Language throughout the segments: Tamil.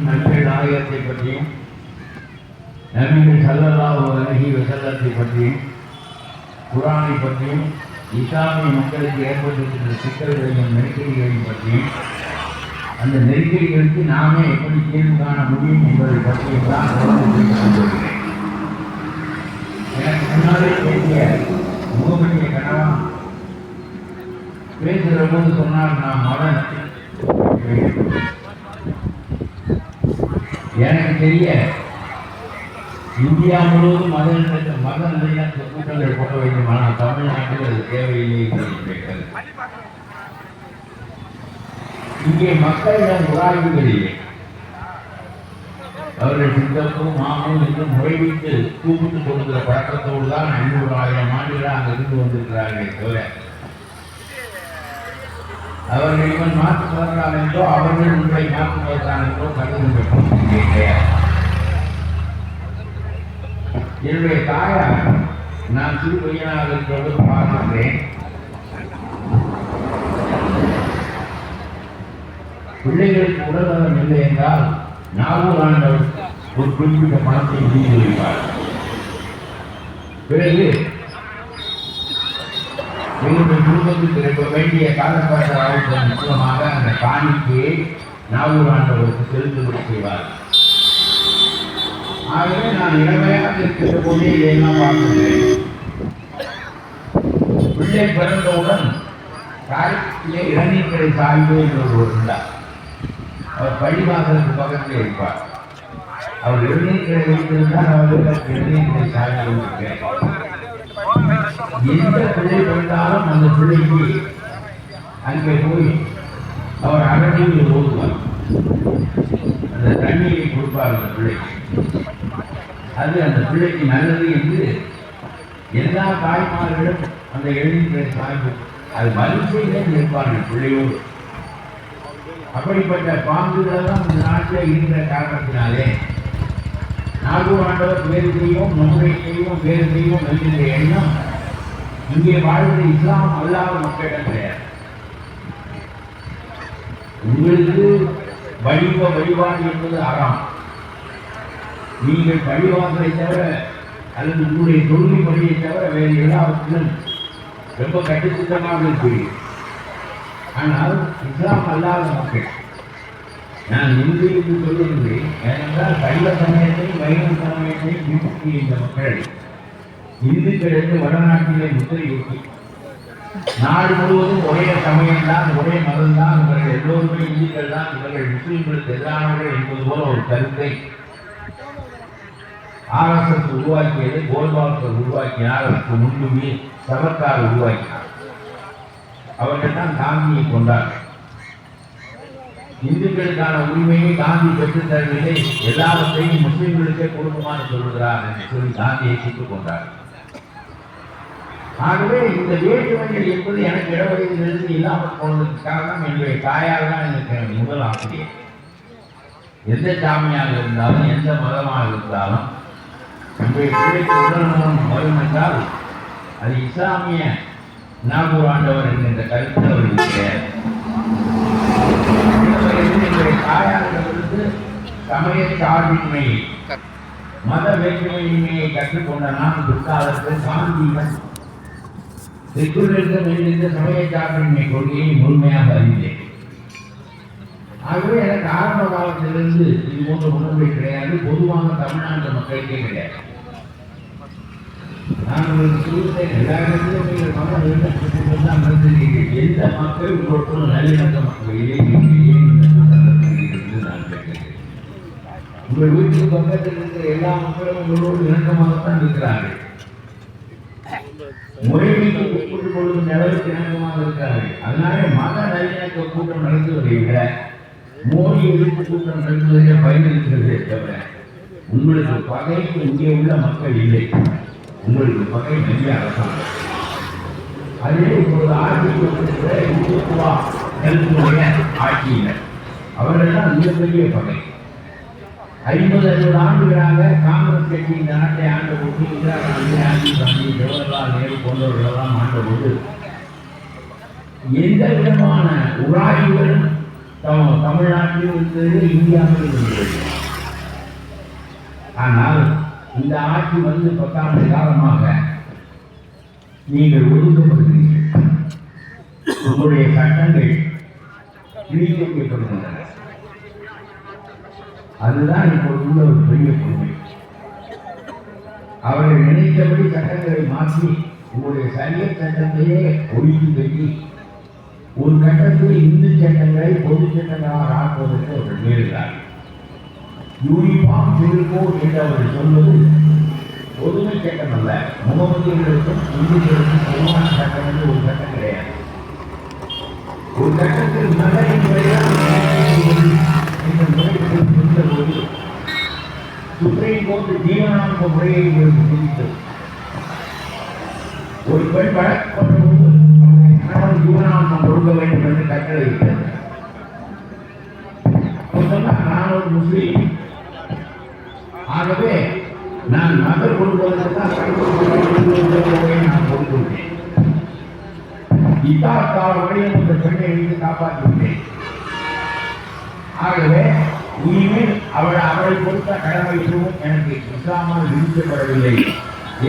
நபிகள் நாயகத்தை பற்றியும் நபிகள் ஸல்லல்லாஹு அலைஹி வஸல்லத்தை பற்றியும் குர்ஆனை பற்றியும் இஸ்லாமிய மக்களுக்கு ஏற்பட்டிருக்கின்ற சிக்கல்களையும் நெருக்கடிகளையும் பற்றியும் அந்த நெருக்கடிகளுக்கு நாமே எப்படி தீர்வு காண முடியும் என்பதை பற்றியும் தான் கொண்டிருக்கிறேன். எனக்கு முன்னாலே பேசிய முகமதிய கனவா பேசுகிற போது சொன்னால் நான் எனக்கு தெரிய இந்தியா முழுவதும் மத நிலையற்ற கூட்டங்கள் போட வேண்டும். ஆனால் தமிழ்நாட்டில் அது தேவையில்லை என்று இங்கே மக்களிடம் உராய்வுகள் இல்லை. அவர்கள் சித்தப்பும் மாமும் என்று முறைவிட்டு கூப்பிட்டு கொடுக்கிற பழக்கத்தோடு தான் 500,000 ஆண்டுகளாக அங்கு இருந்து வந்திருக்கிறார்களே தவிர அவர்கள் இவன் மாற்றுவதற்கான என்றோ அவர்கள் உங்களை மாற்றுவதற்கான என்றோ கருதுகின்ற கிடையாது. என்னுடைய தாயார் நான் சிறு பையனாக இருக்கிறது பார்க்கிறேன். பிள்ளைகளுக்கு உடல்நலம் இல்லை என்றால் நாகூர் ஆண்டவர் ஒரு குறிப்பிட்ட பணத்தை முடிந்து வைப்பார். பிறகு எங்களுடைய குடும்பத்துக்கு இருக்க வேண்டிய காலப்பாட்டத்தின் மூலமாக அந்த காணிக்கையை நாகூர் ஆண்டவருக்கு செலுத்தும்படி செய்வார். ஆகவே நான் இளமையாக இருக்கிற போதே இதையெல்லாம் பார்க்கிறேன். பிள்ளை பிறந்தவுடன் காய்ச்சிலே இளநீர்களை சாய்வு என்று ஒருவர் இருந்தார். அவர் பள்ளிவாசலுக்கு பக்கத்தில் இருப்பார். அவர் இளநீர்களை வைத்திருந்தால் அவர்களுக்கு இளநீர்களை சாய்வு இருக்கிறேன். எந்த பிள்ளை பிறந்தாலும் அந்த பிள்ளைக்கு அங்கே போய் அவர் அகதியில் ஓடுவார். அந்த தண்ணீரை கொடுப்பார் அந்த பிள்ளைக்கு. அது அந்த பிள்ளைக்கு நல்லது என்று எல்லா தாய்மார்களும் அந்த இளநீர்களை சாய்வு அது வரிசையிலே இருப்பார்கள் பிள்ளையோடு. அப்படிப்பட்ட பாங்குகளெல்லாம் இந்த நாட்டில் இருக்கிற காரணத்தினாலே நாகூர் ஆண்டவர் வேறு தெய்வம், நம்முடைய தெய்வம் வேறு தெய்வம் என்கின்ற எண்ணம் இங்கே வாழ்கிற இஸ்லாம் அல்லாத மக்களிடம் கிடையாது. உங்களுக்கு வழிபாடு என்பது ஆறாம். நீங்கள் வழிபாடுகளை தவிர அல்லது உங்களுடைய தொழுகை பணியை தவிர வேறு எல்லாவற்றிலும் ரொம்ப கட்டுத்திட்டமாக இருக்கிறீர்கள். ஆனால் இஸ்லாம் அல்லாத மக்கள், நான் இந்து என்று சொல்லுகின்றேன். ஏனென்றால் சைவ சமயத்தையும் வைணவ சமயத்தையும் பின்பற்றிய இந்த மக்கள் இந்துக்கள் என்று வடநாட்டிலே முத்திரை ஊட்டி நாடு முழுவதும் ஒரே சமயம்தான், ஒரே மதம்தான், இவர்கள் எல்லோருமே இந்துக்கள் தான், இவர்கள் முஸ்லிம்களுக்கு எதிரானவர்கள் என்பது போல ஒரு கருத்தை RSS உருவாக்கியது. கோல்வால்கர் உருவாக்கினார். அதற்கு முன்புமே சவர்கார் உருவாக்கினார். அவர்கள் தான் காந்தியை கொண்டார்கள். இந்துக்களுக்கான உரிமையை காந்தி பெற்றுத் தரவில்லை, எல்லாவற்றையும் முஸ்லிம்களுக்கே கொடுக்குமாறு சொல்கிறார் என்று சொல்லி காந்தியை சுட்டுக் கொண்டார். ஆகவே இந்த வேற்றுமைகள் என்பது எனக்கு இடவகையிலிருந்து இல்லாமல் போனதற்கு காரணம் என்னுடைய தாயார் தான் எனக்கு முதல் ஆசிரியர். எந்த சாமியாக இருந்தாலும் எந்த மதமாக இருந்தாலும் நம்முடைய பிள்ளைக்கு உடல்நலம் வரும் என்றால் அது இஸ்லாமிய நாகூர் ஆண்டவர் என்கின்ற கருத்து அவர்களுக்கு கிடையாது. என்னுடைய தாயாரிடமிருந்து சமய சார்பின்மையை, மத வேற்றுமையின்மையை கற்றுக்கொண்ட நான் பிற்காலத்தில் காந்தியிடம் செக்குலரிசம் என்கின்ற சமய சார்பின்மை கொள்கையை முழுமையாக அறிந்தேன். ஆகவே எனக்கு ஆரம்ப காலத்திலிருந்து இது போன்ற உணர்வை கிடையாது. பொதுவாக தமிழ்நாட்டு மக்களுக்கே கிடையாது. நான் உங்களுக்கு சொல்லுகிறேன், எல்லா இடத்திலும் நீங்கள் மனம் தான் நடந்திருக்கிறீர்கள். எந்த மக்கள் உங்களோட நல்லிணக்க மக்களிலே நான் கேட்கிறேன். உங்கள் வீட்டுக்கு பக்கத்தில் இருக்கிற எல்லா மக்களும் உங்களோடு இணக்கமாகத்தான் இருக்கிறார்கள். முறைமைக்கு ஒப்புக்கொண்டு கொள்ளும் நிலவுக்கு இணக்கமாக இருக்கிறார்கள். அதனால மத நல்லிணக்க கூட்டம் நடத்துவதை விட மோடி எதிர்ப்பு கூட்டம் நடத்துவதே பயனிருக்கிறதே தவிர உங்களுக்கு பகைக்கு இங்கே உள்ள மக்கள் இல்லை. உங்களுக்கு பகை நிறைய அரசாங்கம். அதிலே இப்பொழுது ஆட்சிக்கு வந்திருக்கிற இந்துத்துவா நெருப்புடைய ஆட்சியினர் அவர்கள் தான் மிகப்பெரிய பகை. 50-60 ஆண்டுகளாக காங்கிரஸ் கட்சி இந்த நாட்டை ஆண்ட போது, இந்திரா காந்தி, ராஜீவ் காந்தி, ஜவஹர்லால் நேரு போன்றவர்களெல்லாம் ஆண்ட போது எந்த விதமான உராய்வுகளும் தமிழ்நாட்டில் இருந்தது, இந்தியாவில் இருந்தது. ஆனால் இந்த ஆட்சி வந்து 10 ஆண்டு காலமாக நீங்கள் ஒதுக்கப்படுகிறீர்கள். உங்களுடைய சட்டங்கள் கிழிக்கப்படுகின்றன. அதுதான் இப்போது உள்ள ஒரு பெரிய கொடுமை. அவர்கள் நினைத்தபடி சட்டங்களை மாற்றி உங்களுடைய சரிய சட்டத்தையே ஒழுங்கி கட்டி ஒரு கட்டத்தில் இந்து சட்டங்களை பொது சட்டங்களாக ஆக்குவதற்கு அவர்கள் முயல்கிறார்கள். யூனிஃபார்ம் சிவில் கோட் என்று அவர்கள் சொல்வது பொதுமை சட்டம் அல்ல. முகமதியர்களுக்கும் இந்துக்களுக்கும் பொதுவான சட்டம் என்று ஒரு சட்டம் கிடையாது. ஒரு கட்டத்தில் மகளின் முறையை சுப்ரீம் கோர்ட் ஜீவனாம்ச முறையை விதித்தது. ஒரு பெண் வழக்கு கணவன் ஜீவனாம்சம் கொடுக்க வேண்டும் என்று கட்டளையிட்டது. நான் ஒரு முஸ்லீம், ஆகவே நான் மகள் கொடுப்பதற்கு தான் நான் கொடுத்துள்ளேன். இத்தாக்கால வழியில் இந்த பெண்ணை வைத்து காப்பாற்றிவிட்டேன். ஆகவே இனிமேல் அவளை கொடுத்த கடமை எதுவும் எனக்கு இஸ்லாமால் விதிக்கப்படவில்லை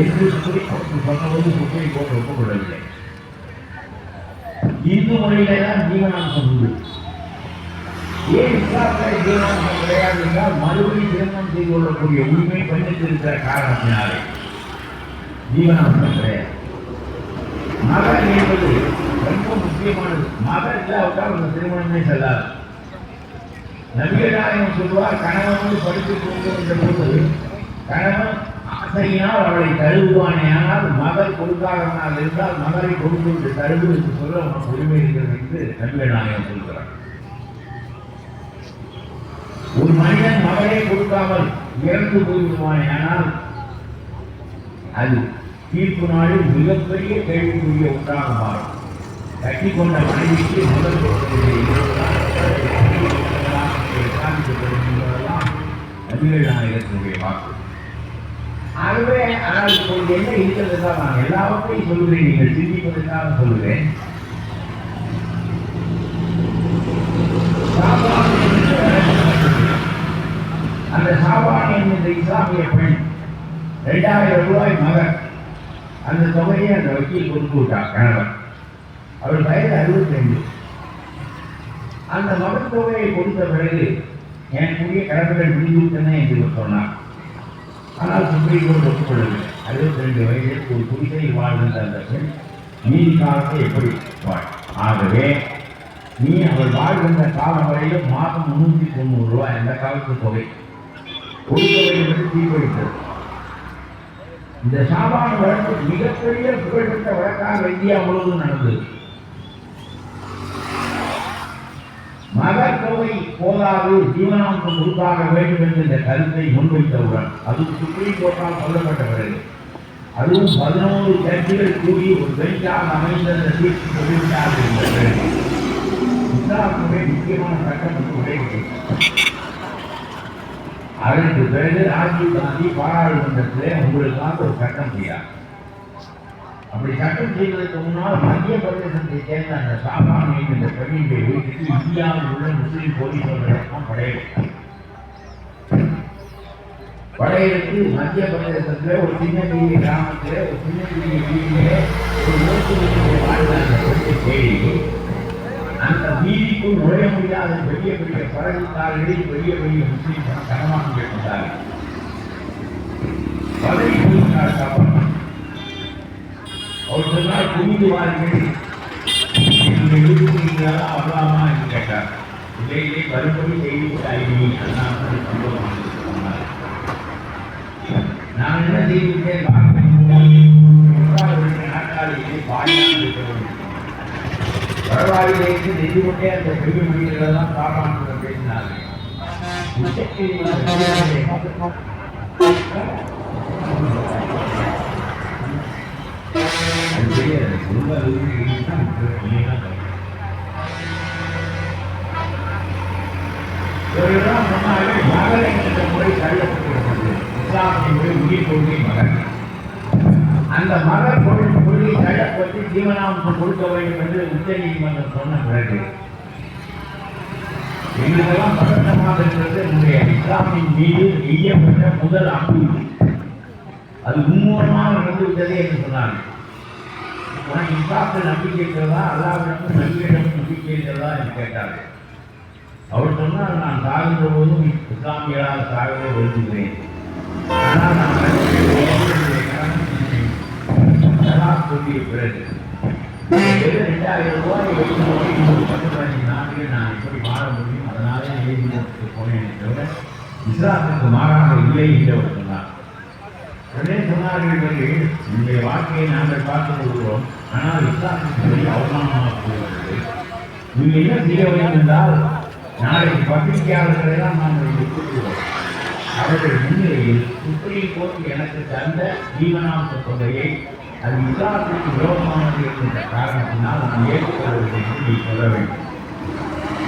என்று சொன்னபோது சுப்ரீம் கோர்ட் ஒப்புக்கொள்ளவில்லை. இந்து முறையிலே தான் ஜீவனாம்சம் உண்டு. ஏன் இஸ்லாத்தில் ஜீவனாம்சம் கிடையாது என்றால் மறுபடி திருமணம் செய்து கொள்ளக்கூடிய உரிமை பெண்ணுக்கு இருக்கிற காரணத்தினாலே ஜீவனாம்சம் கிடையாது. மகள் என்பது ரொம்ப முக்கியமானது. மகள் இல்லாவிட்டால் அந்த திருமணமே செல்லாது. நபிகள் நாயகம் சொல்வார், கணவன் படித்துக் கொண்டிருந்த போது கணவன் ஆசையினால் அவளை தழுவுவானே, ஆனால் மகள் கொடுக்காதவனால் இருந்தால் மகளை கொடுத்து தழுவு என்று சொல்ல உனக்கு உரிமை இருக்கிறது என்று நபிகள் நாயகம் சொல்கிறார். ஒரு மனிதன் மகளை கொடுக்காமல் இறந்து போய்விடுவானே, ஆனால் அது தீர்ப்பு நாளில் மிகப்பெரிய கேள்விக்குரிய ஒன்றாக மாறும். கட்டிக்கொண்ட மனைவிக்கு முதல் நபிகள் நாயகத்தினுடைய வாக்கு. ஆகவே ஆனால் இப்போது என்ன இருக்கிறதா, நான் எல்லாவற்றையும் சொல்லுகிறேன், நீங்கள் சிந்திப்பதற்காக சொல்லுகிறேன். அந்த சாபானி என்கின்ற இஸ்லாமிய பெண் 2000 ரூபாய் மகன், அந்த தொகையை அந்த வக்கீல் கொடுத்து விட்டார் கணவன். அவள் வயது 62. அந்த மகன் தொகையை கொடுத்த பிறகு எனக்குரிய கடமைகள் முடிந்துவிட்டன என்று சொன்னார். ஆனால் சுப்ரீம் கோர்ட் ஒப்புக்கொள்ளவில்லை. 62 வயதில் ஒரு குடிசையில் வாழ்கின்ற அந்த பெண் மீதி காலத்தை எப்படி வாழ்? ஆகவே நீ அவள் வாழ்கின்ற காலம் வரையிலும் மாதம் 390 ரூபாய் அந்த காலத்து தொகை கொடுக்க வேண்டும் என்று தீர்ப்பளித்தது. இந்த சாபான வழக்கு மிகப்பெரிய புகழ்பெற்ற வழக்காக இந்தியா முழுவதும் நடந்தது. மகர் தொகை போதாது, ஜீவனாம்சம் கொடுத்தாக வேண்டும் என்ற இந்த கருத்தை முன்வைத்தவுடன் அது சுப்ரீம் கோர்ட்டால் சொல்லப்பட்ட பிறகு அதுவும் 11 ஜட்ஜிகள் கூடி ஒரு பெஞ்சாக அமைந்த தீர்ப்பு சொல்லிவிட்டார்கள் என்ற பிறகு இஸ்லாமுடைய முக்கியமான சட்டம் உடைகிறது. அதற்கு பிறகு ராஜீவ் காந்தி பாராளுமன்றத்திலே உங்களுக்காக ஒரு சட்டம் செய்தார். அப்படி சட்டம் செய்வதற்கு முன்னால் மத்திய பிரதேசத்தை சேர்ந்த அந்த சாபானி என்ற பெண்ணினுடைய வீட்டுக்கு இந்தியாவில் உள்ள முஸ்லீம் போலீசார் படையெடுத்து மத்திய பிரதேசத்திலே ஒரு சின்ன பெரிய கிராமத்திலே ஒரு சின்ன பெரிய வீட்டிலே ஒரு நோக்கு வீட்டிலே வாழ்ந்த அந்த பெண்ணை தேடி அந்த வீதிக்குள் நுழைய முடியாத பெரிய பெரிய பழகித்தார்களில் பெரிய பெரிய முஸ்லீம் கனமாக கேட்டார்கள். பதவி போலீசார் சாப்பாடு அவர் சொன்னால் குவிந்து வாருங்கள், என்னுடைய வீட்டுக்கு அவ்வளோமா என்று கேட்டார். இதை மறுபடி செய்து ஐடி அதனால் சம்பவமானது. நான் என்ன செய்துவிட்டேன், நாட்டாளியை பாடியாக பரவாயில்லைக்கு நெஞ்சு கொண்டே அந்த பெரிய மொழிகள் தான் காரணமாக பேசினார்கள். முறை தள்ளப்பட்டிருக்கிறது. இஸ்லாமிய முறை உயிர் கொள்கை மகன். அந்த மகன் கொள்கை தள்ளப்பட்டு ஜீவனாம்சம் கொடுக்க வேண்டும் என்று உச்ச நீதிமன்றம் சொன்ன பிறகு எங்களுக்கெல்லாம் பதட்டமாக இருக்கிறது என்னுடைய இஸ்லாமின் மீது எய்யப்பட்ட முதல் அம்பு. அது மும்மூலமாக நடந்து விட்டதே என்று சொன்னாங்க. உனக்கு இஸ்லாத்தில் நம்பிக்கை இருக்கிறதா, அல்லாஹ்விடமும் நபியிடமும் நம்பிக்கை இருக்கிறதா என்று கேட்டார்கள். அவர் சொன்னால், நான் சாகின்ற போதும் இஸ்லாமியரால் சாகவே விரும்புகிறேன். ஆனால் நான் சொல்லிய பிறகு 2000 ரூபாய் வைத்து 15 நாட்களில் நான் எப்படி மாற முடியும்? அதனாலே நீதிமன்றத்துக்கு போனேன் தவிர இஸ்லாத்துக்கு மாறாக இல்லை என்று அவர் சொன்னார். உடனே சொன்னார்கள், உங்களுடைய வாழ்க்கையை நாங்கள் பார்த்துக் கொள்கிறோம், ஆனால் இஸ்லாத்துக்கு சொல்லி அவமானமாக போகிறது. நீங்கள் என்ன செய்ய வேண்டும் என்றால், நாளைக்கு பத்திரிகையாளர்களை தான் நாங்கள் கூறுகிறோம். அவர்கள் முன்னிலையில் சுப்ரீம் கோர்ட் எனக்கு தந்த ஜீவனாம்ச தொகையை அது இஸ்லாத்துக்கு விரோதமானது என்கின்ற காரணத்தினால் நான் ஏற்றுக்கொள்ளவில்லை என்று சொல்ல வேண்டும்.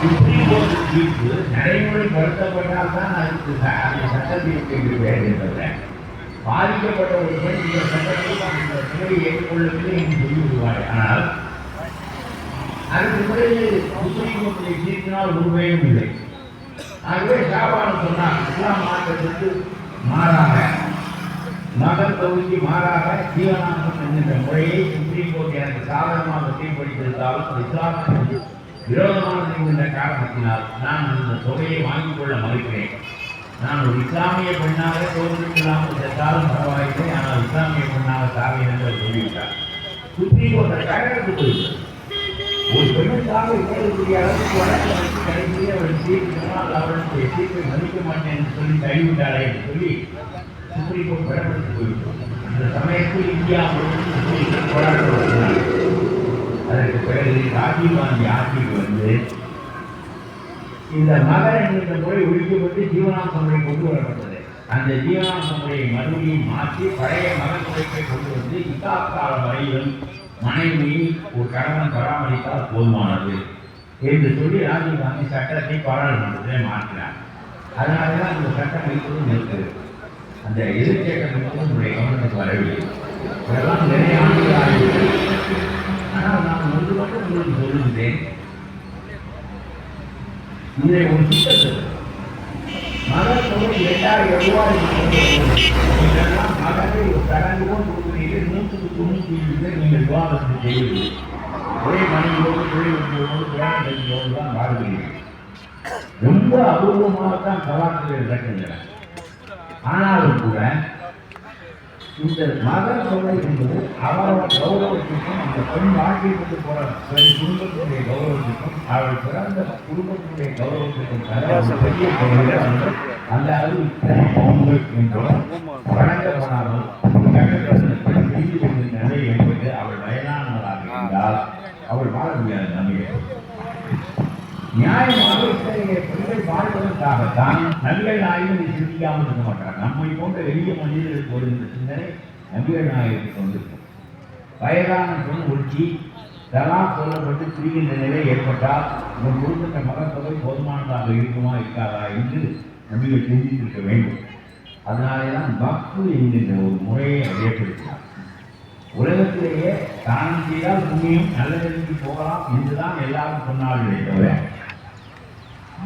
சுப்ரீம் கோர்ட் தீர்ப்பு நடைமுறைப்படுத்தப்பட்டால் தான் அதுக்கு அந்த சட்டத்திற்கு வேறு தவிர பாதிக்கப்பட்ட ஒரு பெண் இந்த சட்டத்தில் அந்த துறையை ஏற்றுக்கொள்ளவில்லை என்று சொல்லிவிடுவார். ஆனால் அதுக்கு பிறகு சுப்ரீம் கோர்ட்டை தீர்ப்பினால் ஒரு பயனும் இல்லை. ஆகவே ஷாபான் சொன்னார், இஸ்லாம் மாற்றத்திற்கு மாறாக, மதம் தொகுதிக்கு மாறாக ஜீவனாம்சம் என்கின்ற முறையை சுப்ரீம் கோர்ட் எனக்கு சாதகமாக தீர்ப்பளித்திருந்தாலும் இஸ்லாமுக்கு விரோதமானது என்கின்ற காரணத்தினால் நான் அந்த தொகையை வாங்கிக் கொள்ள மறுக்கிறேன். நான் ஒரு இஸ்லாமிய பெண்ணாக தோன்றில்லாமல் சென்றாலும் பரவாயில்லை, ஆனால் இஸ்லாமிய பெண்ணாக சாவேன் என்று சொல்லிவிட்டார். சுப்ரீம் கோர்ட் கடைக்கு போயிருக்கிறது. ஒரு பெண்ணுக்காக இருக்கக்கூடிய அளவுக்கு வழக்கு கடைசியே அவள் தீர்ப்பினால் அவளுடைய தீர்ப்பை மதிக்க மாட்டேன் என்று சொல்லி கைவிட்டாளே என்று சொல்லி சுப்ரீம் கோர்ட் படப்படுத்தி போயிருக்கும். அந்த சமயத்தில் இந்தியா முழுவதும் போராட்டம். அதற்கு பிறகு ராஜீவ் காந்தி ஆட்சிக்கு வந்து இந்த மகர் என்கின்ற முறை ஒழிக்கப்பட்டு ஜீவனாம்ச முறை கொண்டு வரப்பட்டது. அந்த ஜீவனாம்ச முறையை மறுபடியும் மாற்றி பழைய மகன் முறைப்பை கொண்டு வந்து இக்கால வரையிலும் மனைவியை ஒரு கணவன் பராமரித்தால் போதுமானது என்று சொல்லி ராஜீவ் காந்தி சட்டத்தை பாராளுமன்றத்திலே மாற்றினார். அதனாலதான் இந்த சட்டம் வைப்பதும் இருக்கிறது. அந்த எதிர்ச்சட்டம் நம்முடைய கவனத்துக்கு வரவில்லை. இதெல்லாம் நிறைய ஆண்டுகள் ஆகிறது. ஆனால் நான் ஒன்று மட்டும் உங்களுக்கு சொல்லுகிறேன், இதை ஒரு திட்டத்தில் மகன் தொகை 2000 ரூபாய் இதெல்லாம் மகனை ஒரு கடந்து போல் கொடுக்கிறீர்கள். 197 நீங்கள் விவாதத்தை செய்வீர்கள். ஒரே மனைவியோடு தொழில்நுட்போடு குழந்தைகளோடு தான் வாழ்கிறீர்கள். ரொம்ப அபூர்வமாகத்தான் சவால்கள் நடக்கின்றன. ஆனாலும் கூட இந்த மகன் தொகை என்பது அவரோட கௌரவத்திற்கும் அந்த பெண் வாழ்க்கை கொண்டு போற பெண் குடும்பத்தினுடைய கௌரவத்திற்கும் அவள் பிறந்த குடும்பத்தினுடைய கௌரவத்திற்கும் பெரிய தொகைகள் அந்த அளவு என்றோ வழங்கப்படாமல் நிலை என்பது அவள் வயதானவளாக இருந்தால் அவள் வாழ முடியாது. நம்பிக்கை நியாயமாக இத்தகைய பெண்கள் வாழ்வதற்காகத்தான் நபிகள் நாயகம் சிந்திக்காமல் இருக்க மாட்டார். நம்மை போன்ற எளிய மனிதர்களுக்கு ஒரு இந்த சிந்தனை நபிகள் நாயகத்துக்கு வந்திருக்கும். வயதான பெண் ஒழுக்கி தலாக் சொல்லப்பட்டு பிரிகின்ற நிலை ஏற்பட்டால் உங்கள் கொடுக்கின்ற மகன் தொகை போதுமானதாக இருக்குமா இருக்காதா என்று நபிகள் சிந்தித்திருக்க வேண்டும். அதனாலேதான் பக்து என்கின்ற ஒரு முறையை ஏற்படுத்தினார். உலகத்திலேயே தானம் செய்தால் பூமியும் நல்லதற்கு போகலாம் என்றுதான் எல்லாரும் சொன்னார்களே தவிர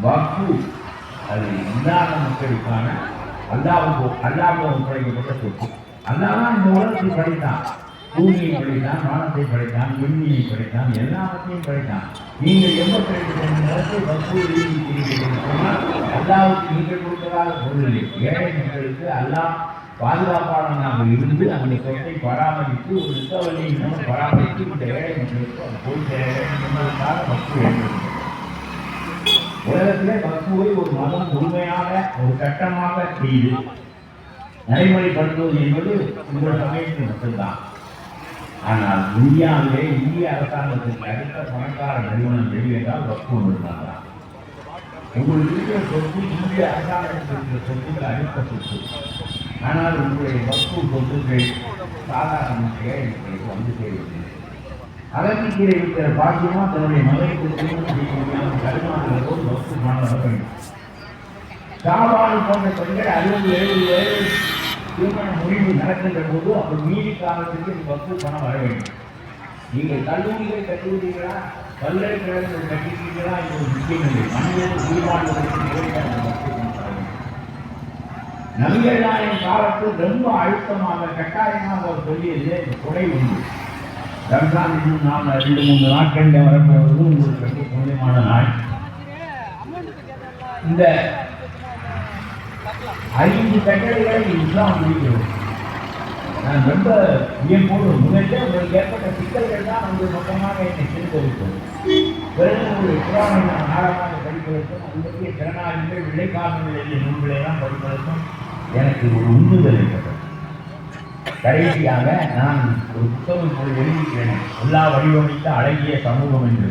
வக்ஃபு அது இல்லாத மக்களுக்கான அல்லாஹ்வுக்கு ஒப்படைக்கப்பட்ட சொத்து. அல்லாஹ் இந்த உலகத்தை படைத்தான், பூமியை படைத்தான், வானத்தை படைத்தான், விண்ணியை படைத்தான், எல்லாவற்றையும் படைத்தான். நீங்கள் 82 நிலத்தை வக்ஃபு சொன்னால் அல்லாஹ்வுக்கு நீங்கள் கொடுத்ததாக பொருளில்லை. ஏழை மக்களுக்கு அல்லாஹ் பாதுகாப்பாளனாக இருந்து அந்த சொத்தை பராமரித்து ஒரு நித்தவழியை பராமரித்து இந்த ஏழை மக்களுக்கு அது போய் சேர என்பதற்காக வக்ஃபு ஏற்படுகிறது. உலகத்திலே வக்ஃபுவை ஒரு மதம் முழுமையாக ஒரு சட்டமாக செய்து நடைமுறைப்படுத்துவது என்பது உங்கள் சமயத்தில் மட்டும்தான். ஆனால் இந்தியாவிலே இந்திய அரசாங்கத்திற்கு அடுத்த பணக்கார நிறுவனம் வெளியேறால் வக்ஃபு ஒன்றுதான். உங்களுக்கு இருக்கிற சொத்து இந்திய அரசாங்கத்திற்கு இருக்கிற சொத்துக்கள் அடுத்த சொத்து. ஆனால் உங்களுடைய வக்ஃபு சொத்துக்கள் சாதாரண ஏழைகளுக்கு வந்து சேருவதில்லை. அதற்கு கீழே இருக்கிற பாக்கியமா தன்னுடைய மகளுக்கு கருமானோடு வக்ஃபு பணம் வர வேண்டும். சாபான் போன்ற பெண்கள் 60-70 வயது திருமண முடிவு நடக்கின்ற போது அவர் மீதி காலத்துக்கு வக்ஃபு பணம் வர வேண்டும். நீங்கள் கல்லூரிகளா பல்கலைக்கழகங்கள் கட்டிட்டீர்களா இது ஒரு முக்கியமில்லை. மனிதன் உயிர்வாழ்வதற்கு நிறைவேற்ற நபிகள் நாயகம் காலத்தில் ரொம்ப அழுத்தமாக கட்டாயமாக அவர் சொல்லியது கொடை உண்டு. ரம்ஜான் இன்னும் நாம் 2-3 நாட்கள் வரப்போவது உங்களுக்கு ரொம்ப புனிதமான நாள். இந்த 5 கட்டளைகளை இஸ்லாம் முடிக்கிறது. நான் ரொம்ப வியப்போடு முதல்ல உங்களுக்கு ஏற்பட்ட சிக்கல்கள் தான் உங்கள் மொத்தமாக என்னை சிரிக்க வைத்தது. பிறகு ஒரு புராண ஆழமாக படிப்பதற்கும் உங்களுடைய திறனாளிகள் விளைக்காலங்கள் என்ற நூல்களெல்லாம் படிப்பதற்கும் எனக்கு ஒரு உந்துதல் ஏற்பட்டது. கடைசியாக நான் ஒரு புத்தகம் போய் எழுதிக்கிறேன், எல்லா வடிவமைத்த அழகிய சமூகம் என்று.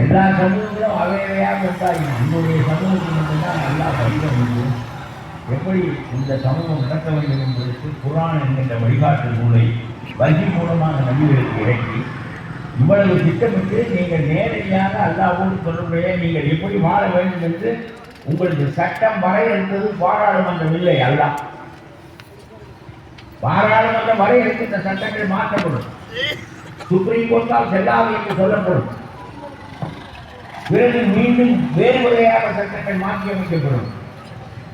எல்லா சமூகங்களும் அவையாக இருந்தாலும் உங்களுடைய சமூகத்தில் மட்டும்தான் நல்லா வடிவமைப்பு. எப்படி இந்த சமூகம் நடக்க வேண்டும் என்பதற்கு குர்ஆன் என்கின்ற வழிகாட்டு நூலை வகி மூலமாக நபிகளுக்கு இறக்கி இவ்வளவு திட்டமிட்டு நீங்கள் நேரடியாக அல்லாஹ்வோடு தொடர்புடைய நீங்கள் எப்படி வாழ வேண்டும் என்று உங்களுக்கு சட்டம் வரையறுத்தது பாராளுமன்றம் இல்லை, அல்லாஹ். பாராளுமன்றம் வரையறுத்த சட்டங்கள் மாற்றப்படும், சுப்ரீம் கோர்ட்டால் செல்லாது என்று சொல்லப்படும். பிறகு மீண்டும் வேறு வகையாக சட்டங்கள் மாற்றி அமைக்கப்படும்.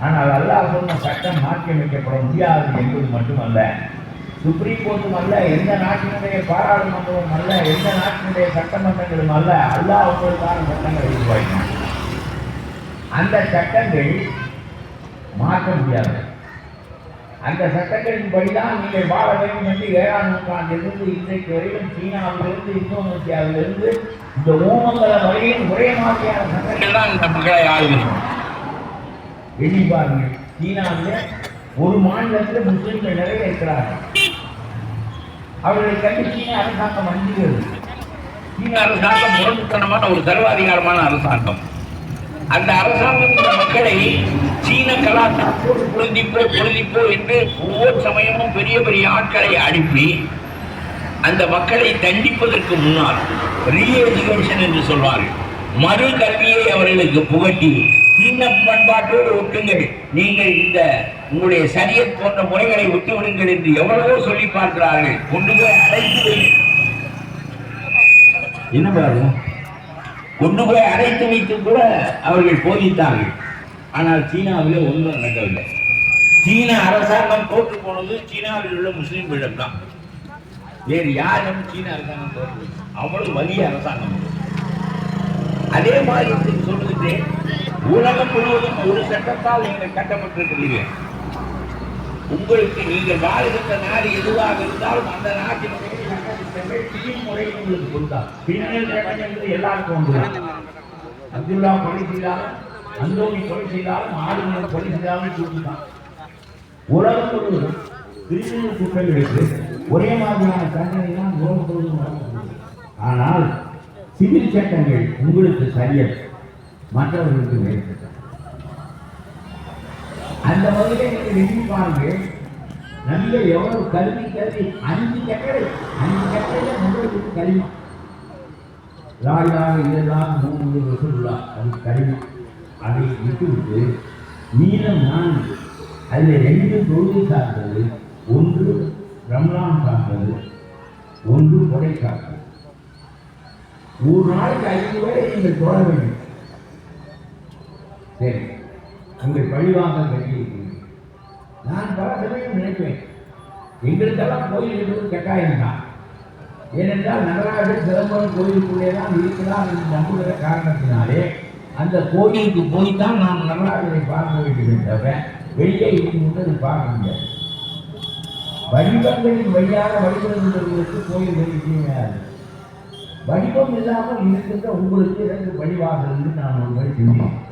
ஆனால் அல்லாஹ் சொன்ன சட்டம் மாற்றி அமைக்கப்பட முடியாது என்பது மட்டுமல்ல, சுப்ரீம் கோர்ட்டும் அல்ல, எந்த நாட்டினுடைய பாராளுமன்றமும் அல்ல, எந்த நாட்டினுடைய சட்டமன்றங்களும் அல்ல, அல்லாஹ் உங்களுக்கான சட்டங்களை உருவாக்கினார். அந்த சட்டங்கள் மாற்ற முடியாது. அந்த சட்டங்களின் படிதான் நீங்கள் வாழ வேண்டும் என்று 7ஆம் நூற்றாண்டிலிருந்து இன்றைக்கு வரையிலும் சீனாவிலிருந்து இந்தோனேசியாவிலிருந்து இந்த ஓமங்கல வரையில் ஒரே மாதிரியான சட்டங்கள் தான் இந்த மக்களை ஆளுகிறோம். எண்ணி பாருங்கள், சீனாவில் ஒரு மாநிலத்தில் முஸ்லிம்கள் நிறைய இருக்கிறார்கள். அவர்களை கண்டு சீன அரசாங்கம் அஞ்சுகிறது. சீன அரசாங்கம் முரட்டுத்தனமான ஒரு சர்வாதிகாரமான அரசாங்கம். அந்த அரசாங்கம் இந்த மக்களை சீன கலாச்சாரத்தோடு பொருந்திப்போ என்று ஒவ்வொரு சமயமும் பெரிய பெரிய ஆட்களை அனுப்பி அந்த மக்களை தண்டிப்பதற்கு முன்னால் ரீஎஜுகேஷன் என்று சொல்வார்கள், மறு கல்வியை அவர்களுக்கு புகட்டி சீன பண்பாட்டோடு ஒட்டுங்கள், நீங்கள் இந்த உங்களுடைய ஷரியத் போன்ற முறைகளை விட்டுவிடுங்கள் என்று எவ்வளவோ சொல்லி பார்க்கிறார்கள். கொண்டு போய் அடைத்து என்ன பாருங்க, கொண்டு போய் அடைத்து வைத்து கூட அவர்கள் போதித்தார்கள். ஆனால் சீனாவில் ஒன்றும் நடக்கவில்லை. சீன அரசாங்கம் தோற்று போனது சீனாவில் உள்ள முஸ்லீம்களிடம் தான், வேறு யாரும் சீன அரசாங்கம் தோற்று, அவ்வளவு வலிய அரசாங்கம். அதே மாதிரி சொல்லுகிட்டு உலகம் முழுவதும் ஒரு சட்டத்தால் நீங்கள் கட்டப்பட்டிருக்கிறீர்கள். உங்களுக்கு நீங்கள் வாழ்கின்ற நாடு எதுவாக இருந்தாலும் அந்த நாட்டினுடைய முறையில் உங்களுக்கு கொடுத்தார். பின்னல் என்பது எல்லாருக்கும் ஒன்றுதான். அப்துல்லா கொலை செய்தாலும், அந்தோனி கொலை செய்தாலும், ஆளுநர் கொலை செய்தாலும் கொடுத்துதான். உலகம் முழுவதும் கிறிஸ்தவ குற்றங்களுக்கு ஒரே மாதிரியான தண்டனை தான் உலகம் முழுவதும் நடக்கிறது. ஆனால் சிவில் சட்டங்கள் உங்களுக்கு சரியல், மற்றவர்களுக்கு வேறு. அந்த வகையில் நீங்கள் எண்ணி பாருங்கள், நபிகள் எவ்வளவு கல்வி 5 கட்டளை உங்களுக்கு கலிமா. லாயிலாக இதெல்லாம் 3 ரசூலுல்லாஹ், அது கலிமா. அதை விட்டுவிட்டு மீதம் 4, அதில் 2 தொழுகை சார்ந்தது, 1 ரம்லான் சார்ந்தது, 1 கொடை சார்ந்தது. ஒரு நாளைக்கு 5 பேரை நீங்கள் தொழ வேண்டும். சரி, உங்கள் பழிவாங்க கட்டியிருக்கிறீர்கள். நான் பல சமயம் நினைப்பேன், எங்களுக்கெல்லாம் கோயில் என்பது கட்டாயம் தான். ஏனென்றால் நடராஜர் சிதம்பரம் கோயிலுக்குள்ளே தான் இருக்கிறார் என்று நம்புகிற காரணத்தினாலே அந்த கோயிலுக்கு போய்த்தான் நாம் நடராஜரை பார்க்க வேண்டுமே தவிர வெளியே இருந்து பார்க்க முடியாது. வடிவங்களின் வழியாக வழிபடுகின்றவர்களுக்கு கோயில் வெளியாது. வடிவம் இல்லாமல் இருக்கின்ற உங்களுக்கு 2 வழிவாசல் என்று நான் ஒருவரை சிந்திக்கிறேன்.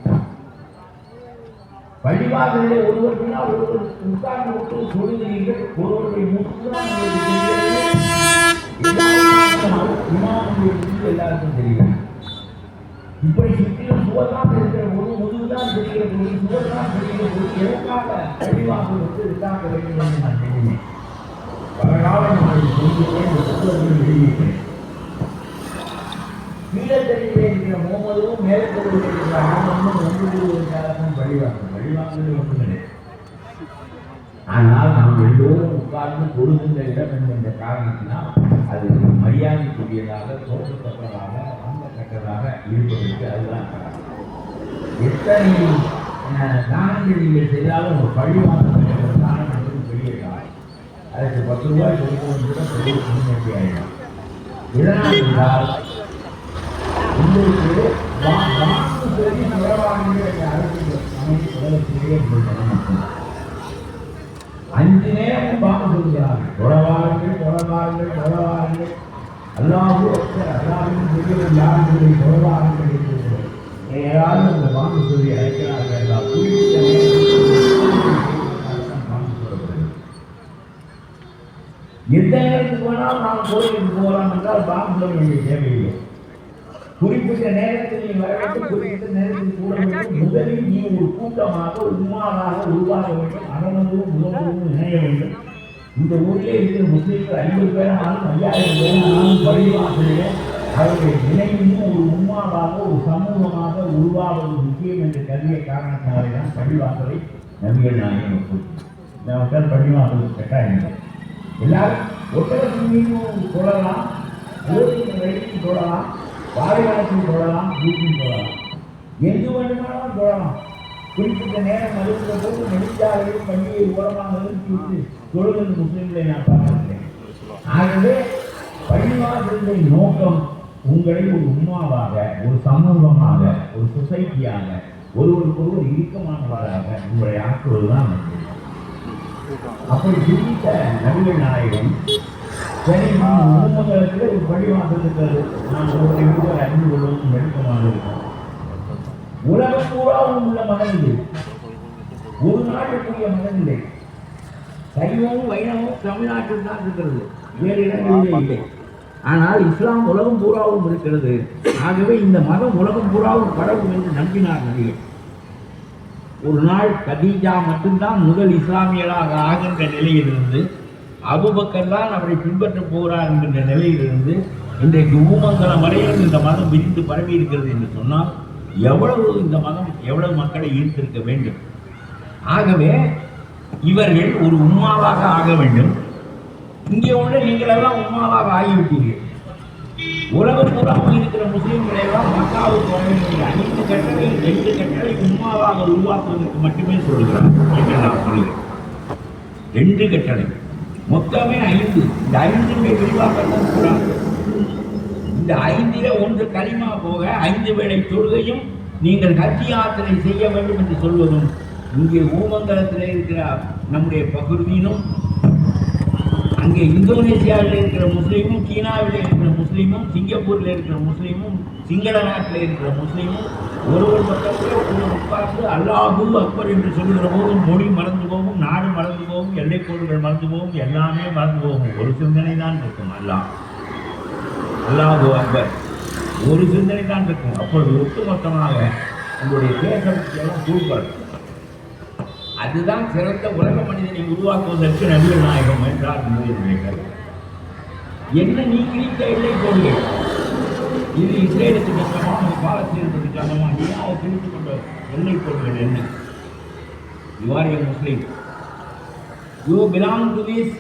பள்ளிவாசலிலே ஒருவர் பின்னால் ஒருவர் உட்கார்ந்து விட்டு சொல்லுகிறீர்கள், ஒருவருடைய முற்றுதான் எல்லாருக்கும் தெரியும். இப்படி சுற்றிலும் சுவர்தான் இருக்கிற ஒரு முதுகுதான் தெரிகிறது, ஒரு சுவர்தான் தெரிகிறது. எதற்காக பள்ளிவாசல் வந்து இருக்காக வேண்டும் என்று நான் தெரிவித்தேன். பல காலம் நான் சொல்லுகிறேன், இந்த புத்தகத்தில் வெளியிட்டேன். கீழே தெரிவிலே இருக்கிற முகமதுவும் மேலே தெரிவிலே இருக்கிற ஆனந்தும் ஒன்று பள்ளிவாசல் ஒன்று கிடையாது. ஆனால் நாம் எல்லோரும் உட்கார்ந்து தொழுகின்ற இடம் என்கின்ற காரணத்தினால் அது மரியாதைக்குரியதாக தோற்றத்தக்கதாக வந்தத்தக்கதாக இருப்பதற்கு அதுதான் காரணம். எத்தனை தானங்கள் நீங்கள் செய்தாலும் ஒரு பழிவாசம் தானம் என்பது பெரிய காலம். அதுக்கு 10 ரூபாய் கொடுக்கவும் கூட பெரிய முன்னேற்றி ஆயிடும். இதனால் என்றால் உங்களுக்கு வாக்கு பெரிய உறவாக அரசு அமைப்பு உலகத்திலேயே மட்டும்தான் 5 நேரமும் பாம்பு சொல்கிறார்கள். தொடவார்கள் அல்லாஹு அல்லாவின் பெரிய யாருடைய தொடவார்கள் இருக்கிறது. யாரும் அந்த பாம்பு சொல்லி அழைக்கிறார்கள். எந்த நேரத்துக்கு வேணாலும் நாம் கோயிலுக்கு போகலாம் என்றால் பாம்பு சொல்ல வேண்டிய தேவையில்லை. குறிப்பிட்ட நேரத்தில் நீ வர வேண்டும், குறிப்பிட்ட நேரத்தில் கூட வேண்டும். முதலில் நீ ஒரு கூட்டமாக உண்மையாக உருவாக வேண்டும். அகமதும் முதலும் இணைய வேண்டும். இந்த ஊரிலே இருக்கிற முஸ்லீம்கள் 50 பேரானாலும் 5000 பேரானாலும் பள்ளிவாசலிலே அவருடைய நிலையும் ஒரு உண்மாவாக ஒரு சமூகமாக உருவாவது முக்கியம் என்று கருதிய காரணத்தினாலே தான் பள்ளிவாசலை நபிகள் நாயகம் மக்கள் பள்ளிவாசல் கட்டாயம். எல்லாரும் ஒட்டகத்தின் மீதும் தொடரலாம், ஓரின் வழியில் தொடரலாம், வாழைவாசல் தொடரலாம், வீட்டில் தொடரலாம், எங்கு வேண்டுமானாலும் தொடரலாம். குறிப்பிட்ட நேரம் அழுகிற போது நெடுஞ்சாலையில் பள்ளியை ஓரமாக நிறுத்திவிட்டு தொழுகிற முஸ்லிம்களை நான் பார்க்கிறேன். ஆகவே பள்ளிவாசலின் நோக்கம் உங்களை ஒரு உண்மாவாக, ஒரு சமூகமாக, ஒரு சொசைட்டியாக, ஒருவருக்கொருவர் இறுக்கமானவராக உங்களை ஆக்குவதுதான் நன்றி. அப்படி சிந்தித்த நபிகள் நாயகம் சரி குடும்பங்களுக்கு ஒரு பள்ளிவாசல் இருக்கிறது, நாம் ஒருவரை ஒருவர் அறிந்து கொள்வதும் நெருக்கமாக இருக்கும். உலகம் பூராவும் உள்ள மதம் இது, ஒரு நாட்டுக்குரிய மதம் இல்லை. சைவமும் வைணவமும் தமிழ்நாட்டில் தான் இருக்கிறது, வேறு இடங்களிலே இல்லை. ஆனால் இஸ்லாம் உலகம் பூராவும் இருக்கிறது. ஆகவே இந்த மதம் உலகம் பூராவும் பரவும் என்று நம்பினார் நபிகள். ஒரு நாள் கதீஜா மட்டும்தான் முதல் இஸ்லாமியராக ஆகின்ற நிலையிலிருந்து, அபூபக்கர் தான் அவரை பின்பற்ற போகிறார் என்கின்ற நிலையிலிருந்து இன்றைக்கு ஊமங்கலம் வரையிலும் இந்த மதம் விரிந்து பரவி இருக்கிறது என்று சொன்னால் எவ்வளவு இந்த மதம் எவ்வளவு மக்களை ஈர்த்திருக்க வேண்டும். ஆகவே இவர்கள் ஒரு உம்மாவாக ஆக வேண்டும். இங்கே உள்ள நீங்களெல்லாம் உம்மாவாக ஆகிவிட்டீர்கள். உலகம் பூராவும் இருக்கிற முஸ்லீம்களை எல்லாம் மக்காவுக்கு வர வேண்டிய 5 கட்டளை 2 கட்டளை உம்மாவாக உருவாக்குவதற்கு மட்டுமே சொல்கிறார் என்று நான் சொல்கிறேன். 2 கட்டளை, மொத்தமே 5. இந்த 5 விரிவாக்கம் கூடாது. இந்த 5ல் 1 கலிமா போக 5 வேளை தொழுகையும் நீங்கள் ஹஜ் யாத்திரை செய்ய வேண்டும் என்று சொல்வதும், இங்கே ஊமங்கலத்தில் இருக்கிற நம்முடைய பகுதியினும், அங்கே இந்தோனேசியாவில் இருக்கிற முஸ்லீமும், சீனாவில் இருக்கிற முஸ்லீமும், சிங்கப்பூரில் இருக்கிற முஸ்லீமும், சிங்கள நாட்டில் இருக்கிற முஸ்லீமும் ஒருவர் பக்கத்தில் ஒருவர் உட்கார்ந்து அல்லாஹு அக்பர் என்று சொல்கிற போதும் மொழி மறந்து போகும், நாடு மறந்து போகும், எல்லைக்கோடுகள் மறந்து போகும், எல்லாமே மறந்து போகும். ஒரு சிந்தனை தான் இருக்கும், அல்லாஹு அக்பர் ஒரு சிந்தனை தான் இருக்கும். அப்பொழுது ஒட்டுமொத்தமாக உங்களுடைய தேசத்தையெல்லாம் தூள்படும். அதுதான் சிறந்த உலக மனிதனை உருவாக்குவதற்கு நபிகள் நாயகம் என்றார். என்ன நீ கிழித்த எல்லை கோடுகள், இது இஸ்ரேலுக்கு சமமா, பாலஸ்தீனத்துக்கு சமமா? நீ அதை கிழித்து கொண்ட எல்லை கோடுகள் என்ன? You are a Muslim, you belong to this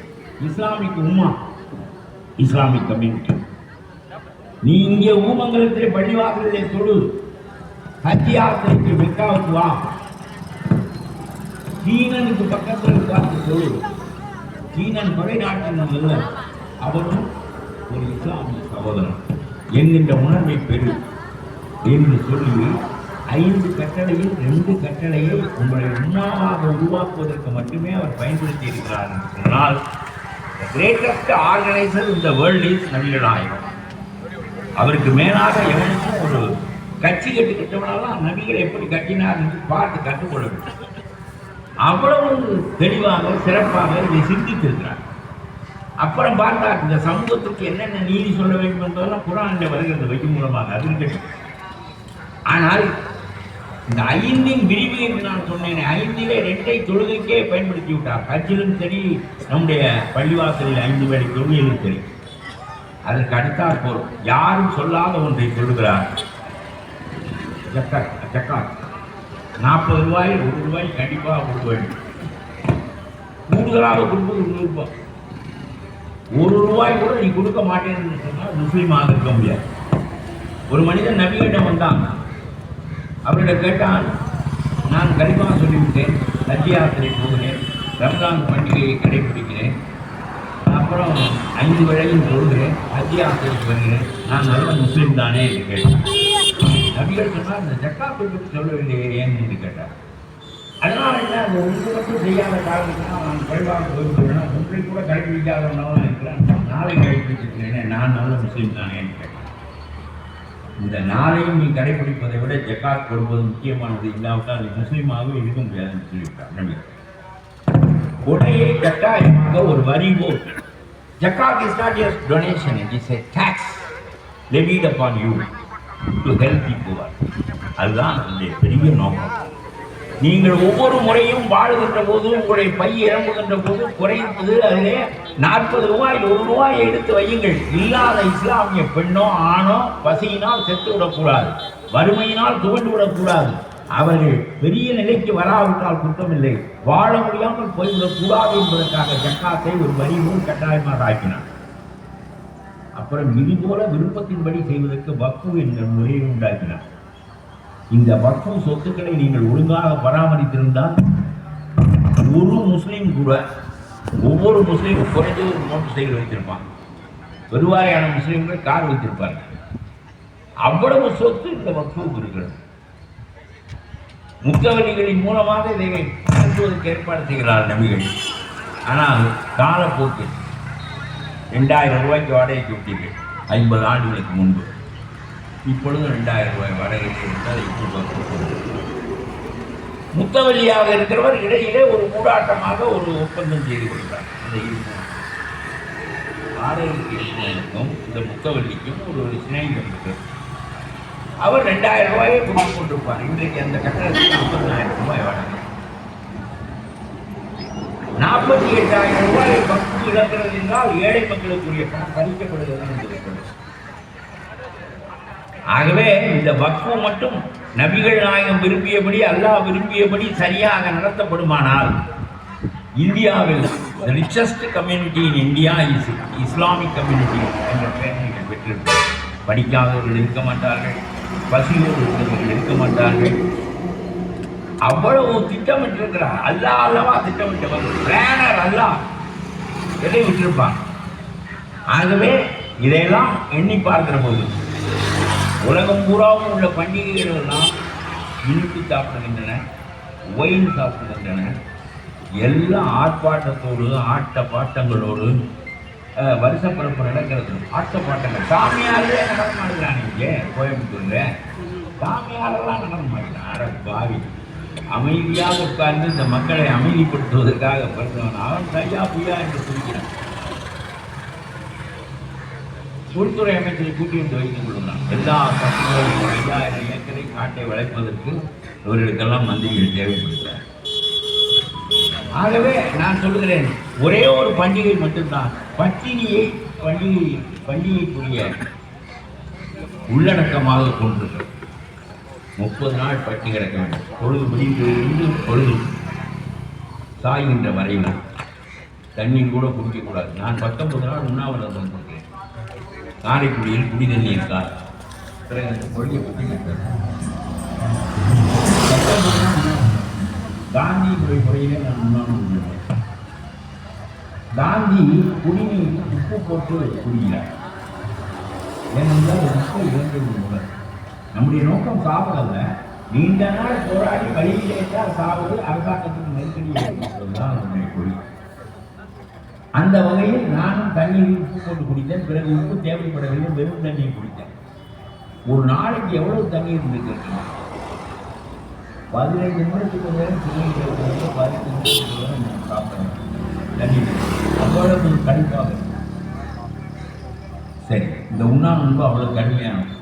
Islamic உம்மா, இஸ்லாமிக் கம்யூனிட்டி. நீ இங்கே ஊமங்கலத்திலே பள்ளிவாசலிலே தொழு, ஹஜ் யாத்திரைக்கு மெக்காவுக்கு வா, சீனனுக்கு பக்கத்தில் பார்த்து தொழு. சீனன் படை நாட்டின் அல்ல, அவரும் ஒரு இஸ்லாமிய சகோதரன் என்கின்ற உணர்வை பெறு என்று சொல்லி 5 கட்டளையில் 2 கட்டளையை உங்களை உண்மையாக உருவாக்குவதற்கு மட்டுமே அவர் பயன்படுத்தி இருக்கிறார் என்று சொன்னால், the greatest organizer in the world is நபிகள் நாயகம். அவருக்கு மேலாக எவனுக்கும் ஒரு கட்சி கட்டுக்கிட்டவனாலும் நபிகள் எப்படி கட்டினார் என்று பார்த்து கற்றுக்கொள்ள வேண்டும். அவ்வளவு தெளிவாக சிறப்பாக இதை சிந்தித்திருக்கிறார். அப்புறம் பார்த்தார் இந்த சமூகத்துக்கு என்னென்ன நீதி சொல்ல வேண்டும் என்பதெல்லாம் குர்ஆனில் வருகிறது வைக்கும் மூலமாக, அது இருக்கட்டும். ஆனால் இந்த 5 விரிவு என்று நான் சொன்னேன், 5ல் 2 தொழுகைக்கே பயன்படுத்தி விட்டார். ஹஜ்ஜிலும் சரி, நம்முடைய பள்ளிவாசலில் 5 வேளை தொழுகையிலும் சரி. அதற்கு அடுத்தாற் போல் யாரும் சொல்லாத ஒன்றை சொல்லுகிறார், ஜக்காத். 40 ரூபாயில் 1 ரூபாய் கண்டிப்பாக கொடுக்க வேண்டும். கூடுதலாக கொடுப்பது விருப்பம். ₹1 கூட நீ கொடுக்க மாட்டேன்னு சொன்னால் முஸ்லீமாக இருக்க முடியாது. ஒரு மனிதன் நபியிடம் வந்தான். அவரிடம் கேட்டான், நான் கரிமா சொல்லிவிட்டேன், ஹஜ் யாத்திரை போகிறேன், ரம்ஜான் பண்டிகையை கடைபிடிக்கிறேன், அப்புறம் 5 வேளையும் தொழுகிறேன், ஹஜ் யாத்திரைக்கு வருகிறேன், நான் நல்ல முஸ்லீம் தானே என்று கேட்டான். நபிகள் சொன்னால் இந்த ஜக்காத்தை பற்றி சொல்லவில்லையே ஏன் என்று கேட்டார். அதனால் என்ன, அந்த ஒன்று மட்டும் செய்யாத காரணத்தினால் நான் குறைவாக போய்விடுவேன், ஒன்றை கூட கடைபிடிக்காதவனாக இருக்கிறேன், நாளை கடைபிடிச்சிருக்கிறேனே, நான் நல்ல முஸ்லீம் தானே என்று கேட்டார். இந்த நாளையும் நீ கடைபிடிப்பதை விட ஜக்காத் கொடுப்பது முக்கியமானது, இல்லாவிட்டால் அது முஸ்லீமாகவே இருக்க முடியாதுன்னு சொல்லிவிட்டார் நபிகள். கொடையை கட்டாயமாக ஒரு வரி போட்டு, ஜக்காத் is not just donation, it is a tax levied upon you to help the poor. அதுதான் அதனுடைய பெரிய நோக்கம். நீங்கள் ஒவ்வொரு முறையும் வாழுகின்ற போது, உங்களுடைய பை இறங்குகின்ற போது குறைந்தது அதிலே ₹40 ₹1 எடுத்து வையுங்கள். இல்லாத இஸ்லாமிய பெண்ணோ ஆணோ பசியினால் செத்து விடக்கூடாது, வறுமையினால் துவண்டு விடக்கூடாது, அவர்கள் பெரிய நிலைக்கு வராவிட்டால் குற்றமில்லை, வாழ முடியாமல் போய்விடக்கூடாது என்பதற்காக ஜக்காத்தை ஒரு வரிவும் கட்டாயமாக ஆக்கினார். அப்புறம் இதுபோல விருப்பத்தின்படி செய்வதற்கு வக்ஃப் என்ற முறையை உண்டாக்கினார். இந்த வக்ஃப் சொத்துக்களை நீங்கள் ஒழுங்காக பராமரித்திருந்தால் ஒரு முஸ்லீம் கூட, ஒவ்வொரு முஸ்லீமும் குறைஞ்ச ஒரு மோட்டர் சைக்கிள் வைத்திருப்பான், பெருவாரியான முஸ்லீம்கள் கார் வைத்திருப்பார்கள். அவ்வளவு சொத்து இந்த வக்ஃபுக்கு இருக்கிறது. முத்தவல்லிகளின் மூலமாக இதை நடத்துவதற்கு ஏற்பாடு செய்கிறார் நபிகள். ஆனால் காலப்போக்கில் ₹2000 வாடகைக்கு விட்டீர்கள் 50 ஆண்டுகளுக்கு முன்பு. இப்பொழுது ₹2000 வாடகைக்கு இருந்தால் முத்தவல்லியாக இருக்கிறவர் இடையிலே ஒரு மூடாட்டமாக ஒரு ஒப்பந்தம் செய்து கொடுத்தார். அந்த வாடகைக்கு இருக்கிறவனுக்கும் இந்த முத்தவல்லிக்கும் ஒரு சிநேகிதம் இருக்கு. அவர் ₹2000 கொடுத்து கொண்டிருப்பார். இன்றைக்கு அந்த கட்டணத்துக்கு ₹50,000 வாடகை. ₹48,000 பங்கு இழக்கிறது என்றால் ஏழை மக்களுக்குரிய பணம் பறிக்கப்படுகிறது என்று. ஆகவே இந்த வக்ஃபு மட்டும் நபிகள் நாயகம் விரும்பியபடி, அல்லாஹ் விரும்பியபடி சரியாக நடத்தப்படுமானால் இந்தியாவில் richest community in India is Islamic community என்ற பெயரை பெற்றிருப்பார். படிக்காதவர்கள் இருக்க மாட்டார்கள், பசியோடு இருந்தவர்கள் இருக்க மாட்டார்கள். அவ்வளவு திட்டமிட்டிருக்கிறார். அல்லாஹ் அல்லவா திட்டமிட்டவர், பிளானர் அல்லாஹ் எதை விட்டிருப்பான். ஆகவே இதையெல்லாம் எண்ணி பார்க்கிற போது உலகம் பூராவும் உள்ள பண்டிகைகள் எல்லாம் இனிப்பு சாப்பிடுகின்றன, ஒயின் சாப்பிடுகின்றன. எல்லாம் ஆர்ப்பாட்டத்தோடு ஆட்ட பாட்டங்களோடு வருஷப்பிறப்பு நடக்கிறது. ஆட்ட பாட்டங்கள் சாமியாரே நடனம் ஆடுகிறான். இங்கே கோயம்புத்தூர்ல சாமியாரெல்லாம் நடனம் ஆடுகிறான். அட பாவி, அமைதியாக உட்கார்ந்து இந்த மக்களை அமைதிப்படுத்துவதற்காக பிறந்தவன் அவன் கையா புய்யா என்று சொல்கிறான். உள்துறை அமைச்சரை கூட்டி வந்து வைத்துக் கொள்ளுகிறான். எல்லா பசங்களும் 5000 ஏக்கரை காட்டை வளைப்பதற்கு இவர்களுக்கெல்லாம் மந்திரிகள் தேவைப்படுகிறார். ஆகவே நான் சொல்கிறேன், ஒரே ஒரு பண்டிகை மட்டும்தான் பட்டினியை பண்டிகைக்குரிய உள்ளடக்கமாக கொண்டிருக்கிறது. 30 நாள் பட்டி கிடக்க வேண்டும். பொழுது முடிந்து பொழுது சாய்கின்ற வரையில் தண்ணீர் கூட குடிக்கக்கூடாது. நான் 19 நாள் உண்ணாவிரதம் வந்திருக்கேன். காரைக்குடியில் குடி தண்ணி இருக்கார். கொள்கை பற்றி காந்தி முறையிலே நான் உண்ணாமல் காந்தி குடிநீர் உப்பு போட்டு குடிக்கிறார். ஏனென்றால் உப்பு இறந்தது முதல். நம்முடைய நோக்கம் சாவதல்ல, நீண்ட நாள் போராடி வழியிலேதான் சாவது அரசாங்கத்துக்கு நெருக்கடி ஏற்படுவதுதான் நம்முடைய கொள்கை. அந்த வகையில் நானும் தண்ணீரில் உப்பு போட்டு குடித்தேன். பிறகு உப்பு தேவைப்படவில்லை, வெறும் தண்ணியை குடித்தேன். ஒரு நாளைக்கு எவ்வளவு தண்ணீர் இருந்திருக்கு? 15 நிமிடத்துக்கு நேரம் சிறுநீர் 15 நிமிடத்துக்கு நேரம் சாப்பிட்டேன் தண்ணீர். அவ்வளவு கடுப்பாக. சரி, இந்த உண்ணாநோன்பு அவ்வளவு கடுமையானது.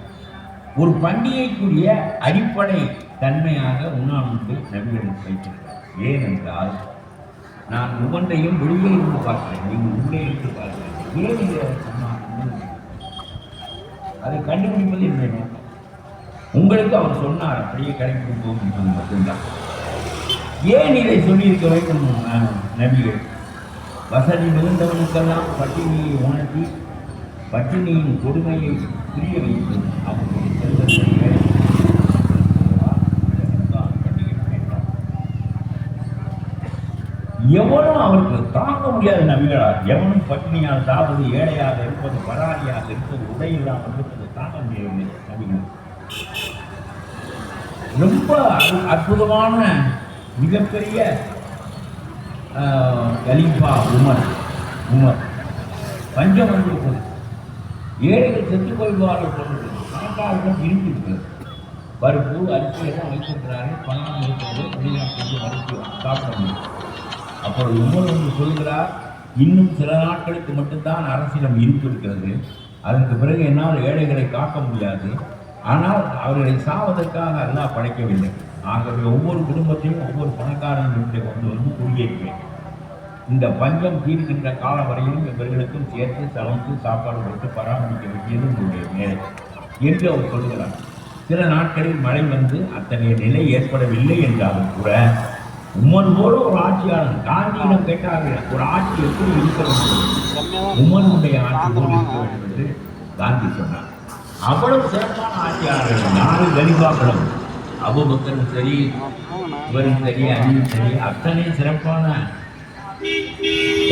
ஒரு பண்டிகைக்குரிய அடிப்படை தன்மையாக உண்ணாநோன்பை நபிகள் வைத்திருக்கிறார். ஏனென்றால் நான் ஒவ்வொன்றையும் வெளியே இருந்து பார்க்கிறேன், நீங்கள் உள்ளே இருந்து பார்க்கிறேன். ஏன் இதை அதை கண்டுபிடிப்பது என்னுடைய நோக்கம். உங்களுக்கு அவர் சொன்னார், அப்படியே கடைபிடிப்போம் என்பது மட்டும்தான். ஏன் இதை சொல்லியிருக்க வேண்டும் நபிகள்? வசதி மிகுந்தவனுக்கெல்லாம் பட்டினியை உணர்த்தி பட்டினியின் கொடுமையை புரிய வைத்து அவனுடைய செல்வத்தை எவனும் அவருக்கு தாங்க முடியாத நபிகளார். எவனும் பட்டினியால் சாவது, ஏழையாக இருப்பது, பராரியாக இருப்பது, உடை இல்லாமல் இருப்பது தாங்க முடியவில்லை நபிகள். ரொம்ப அற்புதமான மிகப்பெரிய கலீஃபா உமர் பஞ்சம் வந்து ஏழைகள் செத்துக் கொள்வார்கள் சொல்றது பணக்காரர்கள் இருக்கிறது. பருப்பு அரிசி எல்லாம் வைத்திருக்கிறார்கள், பணம் இருக்கிறது, வெளிநாட்டுக்கு மறுத்து சாப்பிட முடியும். அப்புறம் உமர் ஒன்று சொல்கிறார், இன்னும் சில நாட்களுக்கு மட்டும்தான் அரசிடம் இருக்கிறது, அதற்கு பிறகு என்னால் ஏழைகளை காக்க முடியாது. ஆனால் அவர்களை சாவதற்காக அல்லாஹ் படைக்கவில்லை. ஆகவே ஒவ்வொரு குடும்பத்தையும் ஒவ்வொரு பணக்காரர்களுடைய கொண்டு வந்து குடியேற்றுவேன். இந்த பஞ்சம் தீர்க்கின்ற கால வரையிலும் இவர்களுக்கும் சேர்த்து சமைத்து சாப்பாடு கொடுத்து பராமரிக்க வேண்டியது உங்களுடைய வேலை என்று அவர் சொல்கிறார். சில நாட்களில் மழை வந்து அத்தகைய நிலை ஏற்படவில்லை என்றாலும் கூட உமர் போல ஒரு ஆட்சியாளர், காந்தியிடம் கேட்டார்கள் ஒரு ஆட்சி எப்படி இருக்க வேண்டும், உமருடைய ஆட்சி போல் இருக்க வேண்டும் என்று காந்தி சொன்னார். அவ்வளவு சிறப்பான ஆட்சியாளர்கள் 4 கலிஃபாக்களும், அபூபக்கரும் சரி, இவரும் சரி, அலியும் சரி, அத்தனை சிறப்பான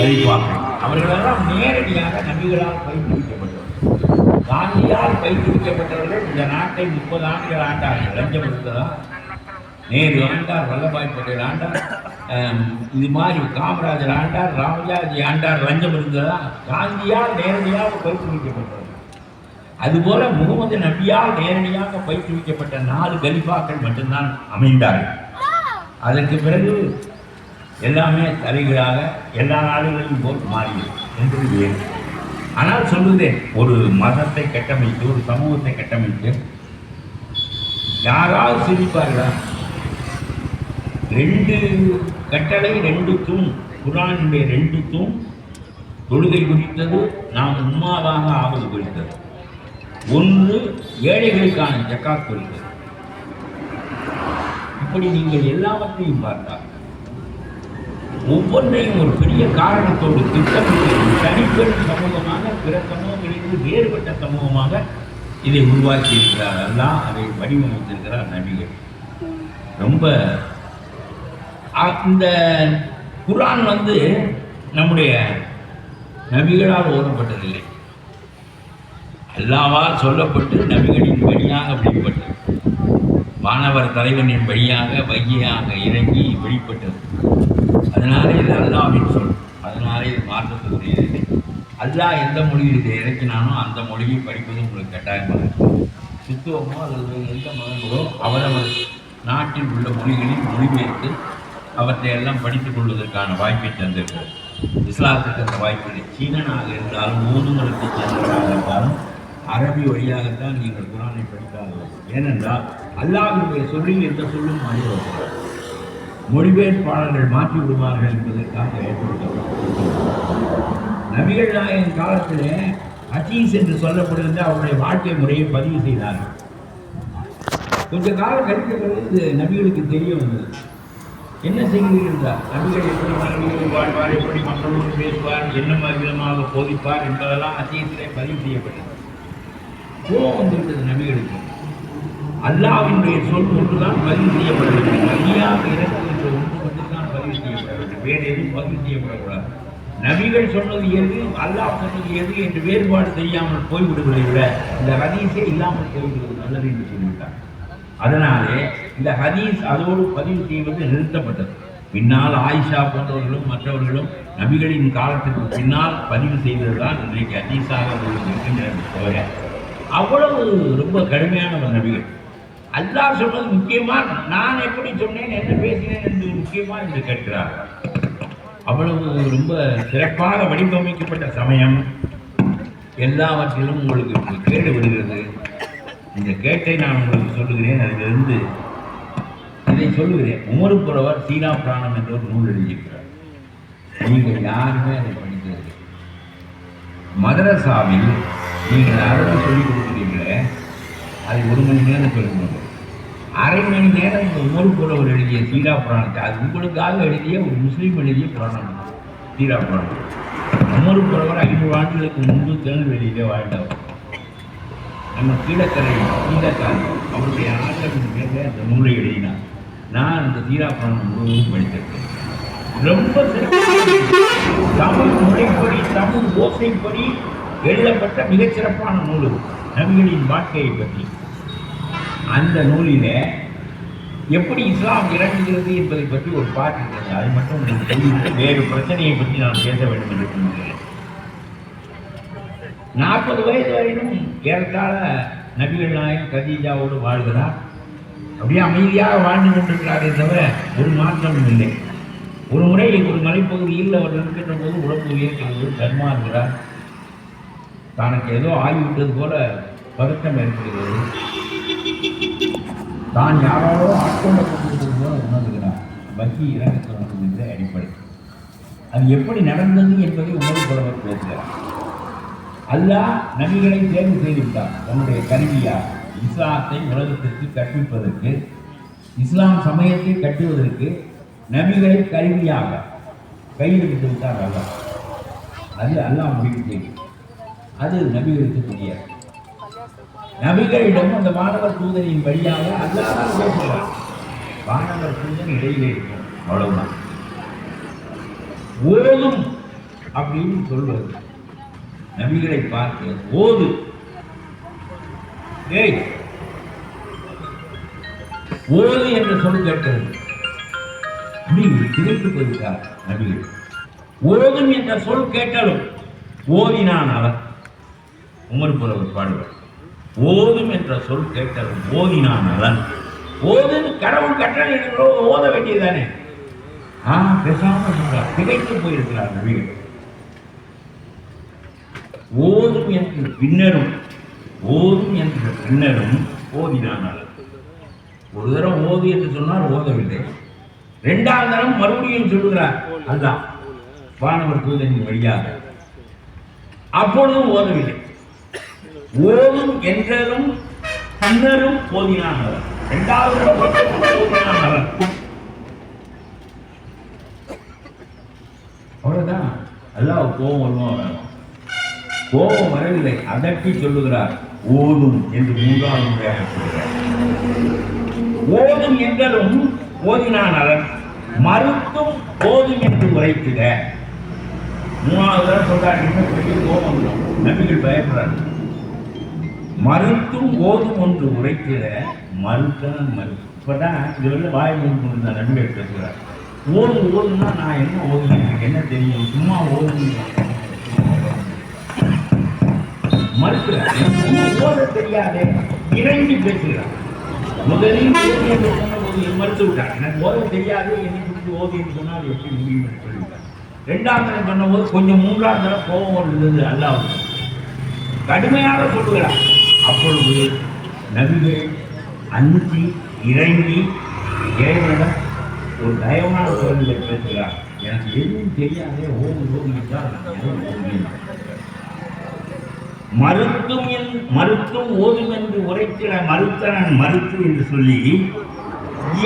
கலிஃபாக்கள். அவர்களெல்லாம் நேரடியாக நபிகளால் பயிற்றுவிக்கப்பட்டவர்கள். காந்தியால் பயிற்றுவிக்கப்பட்டவர்கள் இந்த நாட்டை 30 ஆண்டுகள் ஆண்டார்கள். லஞ்சம் இருந்ததா? நேரு ஆண்டார், வல்லபாய் பட்டேல் ஆண்டார், இது மாதிரி காமராஜர் ஆண்டார், ராமஜாஜி ஆண்டார். லஞ்சம் இருந்ததா? காந்தியால் நேரடியாக பயிற்றுவிக்கப்பட்டவர்கள். அதுபோல முகமது நபியால் நேரடியாக பயிற்றுவிக்கப்பட்ட 4 கலிஃபாக்கள் மட்டும்தான் அமைந்தார்கள். அதற்கு பிறகு எல்லாமே தலைகளாக எல்லா நாடுகளிலும் போல் மாறியது என்பது வேறு. ஆனால் சொல்லுகிறேன், ஒரு மதத்தை கட்டமைத்து ஒரு சமூகத்தை கட்டமைத்து யாராவது சிரிப்பார்களா? 2 கட்டளை, 2 தூண், குர்ஆனுடைய 2 தூண். தொழுகை குறித்தது, நாம் உம்மாவாக ஆவது குறித்தது. ஒன்று ஏழைகளுக்கான ஜக்காத் குறித்தது. இப்படி நீங்கள் எல்லாவற்றையும் பார்த்தால் ஒவ்வொன்றையும் ஒரு பெரிய காரணத்தோடு திட்டமிட்டு தனிப்பெரும் சமூகமாக பிற சமூகங்களிலிருந்து வேறுபட்ட சமூகமாக இதை உருவாக்கி இருக்கிறார் அல்லாஹ், அதை வடிவமைத்திருக்கிறார் நபிகள். ரொம்ப இந்த குர்ஆன் வந்து நம்முடைய நபிகளால் ஓதப்பட்டதில்லை, அல்லாஹ்வால் சொல்லப்பட்டு நபிகளின் வழியாக வெளிப்பட்டது. வானவர் தலைவனின் வழியாக வகையாக இறங்கி வெளிப்பட்டது. அதனால இது அல்லாஹ்வின் சொல், அதனால இது மாற்றத்துக்குரியது. அல்லாஹ் எந்த மொழியில் இதை இறக்கினானோ அந்த மொழியை படிப்பது உங்களுக்கு கட்டாயமாக இருக்கும். சித்துவமோ அல்லது எந்த மதங்களோ அவரவர் நாட்டில் உள்ள மொழிகளில் மொழிபெயர்த்து அவற்றை எல்லாம் படித்துக் கொள்வதற்கான வாய்ப்பை தந்திருக்கிறது. இஸ்லாத்துக்கு அந்த வாய்ப்பில்லை. சீனனாக இருந்தாலும் ஊதுமரத்தை சேர்ந்தவராக இருந்தாலும் அரபி வழியாகத்தான் நீங்கள் குர்ஆனை படித்தார்கள். ஏனென்றால் அல்லாஹ்வுடைய சொல்லில் எந்த சொல்லும் மாறிவிடுவார்கள், மொழிபெயர்ப்பாளர்கள் மாற்றி விடுவார்கள் என்பதற்காக ஏற்படுத்தப்பட்டது. நபிகள் நாயகன் காலத்திலே ஹதீஸ் என்று சொல்லப்படுகின்ற அவருடைய வாழ்க்கை முறையை பதிவு செய்தார்கள். கொஞ்ச காலம் கழித்த பிறகு நபிகளுக்கு தெரிய வந்தது. என்ன செய்கிறீர்கள் என்றால், நபிகள் எப்படி மனைவியோடு வாழ்வார், எப்படி மக்களோடு பேசுவார், என்ன விதமாக போதிப்பார் என்பதெல்லாம் ஹதீஸிலே பதிவு செய்யப்பட்டது. கோபம் வந்துவிட்டது நபிகளுக்கு. அல்லாஹ்வினுடைய சொல் ஒன்றுதான் பதிவு செய்யப்படவில்லை, நபியாக இறங்குகின்ற ஒன்று மட்டும்தான் பதிவு செய்யப்படவில்லை, வேறு எதுவும் பதிவு செய்யப்படக்கூடாது. நபிகள் சொன்னது எது, அல்லாஹ் சொன்னது எது என்று வேறுபாடு தெரியாமல் போய்விடுவதை விட இந்த ஹதீஸே இல்லாமல் போய்விடுவது நல்லது என்று சொல்லிவிட்டார். அதனாலே இந்த ஹதீஸ் அதோடு பதிவு செய்வது நிறுத்தப்பட்டது. பின்னால் ஆயிஷா போன்றவர்களும் மற்றவர்களும் நபிகளின் காலத்திற்கு பின்னால் பதிவு செய்ததுதான் இன்றைக்கு ஹதீஸாக இருக்கின்றன தவிர அவ்வளவு ரொம்ப கடுமையானவர் நபிகள். அல்லாஹ் சொன்னது முக்கியமா, நான் எப்படி சொன்னேன், என்ன பேசினேன் என்பது முக்கியமா என்று கேட்கிறார். அவ்வளவு ரொம்ப சிறப்பாக வடிவமைக்கப்பட்ட சமயம் எல்லாவற்றிலும் உங்களுக்கு கேடு வருகிறது. இந்த கேட்டை நான் உங்களுக்கு சொல்லுகிறேன், அதிலிருந்து இதை சொல்லுகிறேன். உமரு புலவர் சீனா புராணம் என்ற ஒரு நூல் எழுதியிருக்கிறார். நீங்கள் யாருமே அதை படித்தது. மதரசாவில் நீங்கள் அரபு சொல்லிக் கொடுக்குறீங்களே, அதை 1 மணி நேரம் சொல்லுங்கள். அரை மணி நேரம் இந்த உமரு புலவர் எழுதிய சீனா புராணத்தை, அது உங்களுக்காக எழுதிய ஒரு முஸ்லீம் எழுதிய புராணம். சீராப்புரம். உமர் புலவர் 500 ஆண்டுகளுக்கு முன்பு திருநெல்வேலியிலே வாழ்ந்தவர். நம்ம கீழக்கரை கீழக்காரி அவருடைய ஆசிரியரின் பேரில் அந்த நூலை எழுதினார். நான் அந்த சீராப்புரம் முழுவதும் படித்திருக்கேன். ரொம்ப தமிழ் முறைப்படி தமிழ் ஓசைப்படி எழுதப்பட்ட மிகச்சிறப்பான நூல் நபிகளின் வாழ்க்கையை பற்றி. அந்த நூலிலே எப்படி இஸ்லாம் இறங்குகிறது என்பதை பற்றி ஒரு பாட்டு இருக்கிறது. அதை மட்டும் சொல்லிவிட்டு வேறு பிரச்சனையை பற்றி நான் பேச வேண்டும் என்று சொல்கிறேன். 40 வயது வரையிலும் ஏறத்தாழ நபிகள் நாயகம் கதீஜாவோடு வாழ்கிறார். அப்படியே அமைதியாக வாழ்ந்து கொண்டிருக்கிறாரே தவிர ஒரு மாற்றமும் இல்லை. ஒரு முறை ஒரு மலைப்பகுதியில் அவர் இருக்கின்ற போது உடம்பு உயர்கிறது, தர்மாறுகிறார். தனக்கு ஏதோ ஆகிவிட்டது போல வருத்தம் ஏற்படுகிறது. தான் யாராலோ ஆட்கொள்ளப்பட்டிருப்பது போல உணர்கிறார். வகி இறங்கத்தோன்றும் என்ற அடிப்படை. அது எப்படி நடந்தது என்பதை உணர்வு புலவர் பேசுகிறார். அல்லாஹ் நபிகளை தேர்வு செய்துவிட்டார். தன்னுடைய கருவியாக இஸ்லாத்தை உலகத்திற்கு கற்பிப்பதற்கு, இஸ்லாம் சமயத்தை கட்டுவதற்கு நபிகளை கருவியாக கையில் விட்டு விட்டார் அல்லாஹ். அது அல்லாஹ் முடிவு செய்யும். அது நபிகளுக்கு தெரியாது. நபிகளிடம் அந்த வானவர் தூதரின் வழியாக அல்லாஹ் பேசுகிறார். வானவர் தூதன் இடையிலே இருக்கும், அவ்வளவுதான். ஓதும் அப்படின்னு சொல்வது நபிகளை பார்த்து ஓது, ஓது என்று சொல் கேட்கிறது. திரைத்து போயிருக்கார் நபிகள். ஓதும் என்ற சொல் கேட்டாலும் ஓதினான் அவர். உமர் புலவர் பாடுவார். ஓதும் என்ற சொல் கேட்டாலும் ஓதினான் அவன். ஓது கடவுள் கட்டளை ஓத வேண்டியதுதானே. பேசாம சொல்றார். திகைத்து போயிருக்கிறார் நபிகள். ஓதும் என்று பின்னரும் ஓதினான் அவன். ஒரு தரம் ஓது என்று சொன்னால் ஓதவில்லை. 2ஆம் தரம் மறுபடியும் சொல்லுகிறார் அல்லாஹ் வானவர் தூதனின் வழியாக. அப்பொழுதும் ஓதவில்லை. ஓதும் என்றதும் பின்னரும் ஓதினான் அவர். 2வது ஓதினான் அவர். அவ்வளவுதான். அல்லாஹ் கோபம் வருமா? கோபம் வரவில்லை, அதட்டி சொல்லுகிறார். ஓதும் என்று 3வது முறையாக சொல்கிறார். ஓதும் என்றதும் ஓதினான் அவர். மறுத்தும் ஓதும் என்று உரைத்துக. 3வது தடவை சொல்றார். இன்னும் பெரிய கோபம் நபிகள் பயப்படுறார். மறுத்தும் ஓதும் ஒன்று உரைக்கிற மறுத்தனன் மறுத்து. இப்பதான் இதுல வாய் மூணு நபிகள் பேசுகிறார். ஓதுன்னா நான் என்ன ஓதுனேன், எனக்கு என்ன தெரியும், சும்மா ஓதுன்னு மறுக்கிறார். ஓத தெரியாதே இறங்கி பேசுகிறார். முதலில் ஓது என்று சொன்னபோது மறுத்து விட்டார். எனக்கு ஓத தெரியாது, என்னை குறித்து ஓது என்று சொன்னால் எப்படி முடியும் என்று சொல்லிவிட்டார். 2ஆம் தரம் சொன்ன போது கொஞ்சம் 3ஆம் தரம் கோபம் இருந்தது. அல்லாஹ் கடுமையாக சொல்லுகிறார். அப்பொழுது நபிகள் அஞ்சி இறங்கி இறைவனிடம் ஒரு தயவான குரலில் பேசுகிறார். எனக்கு எதுவும் தெரியாதே, ஓது என்றால் மறுத்தும் ஓதும் என்று உரைக்கிற மறுத்தனன் மறுத்து என்று சொல்லி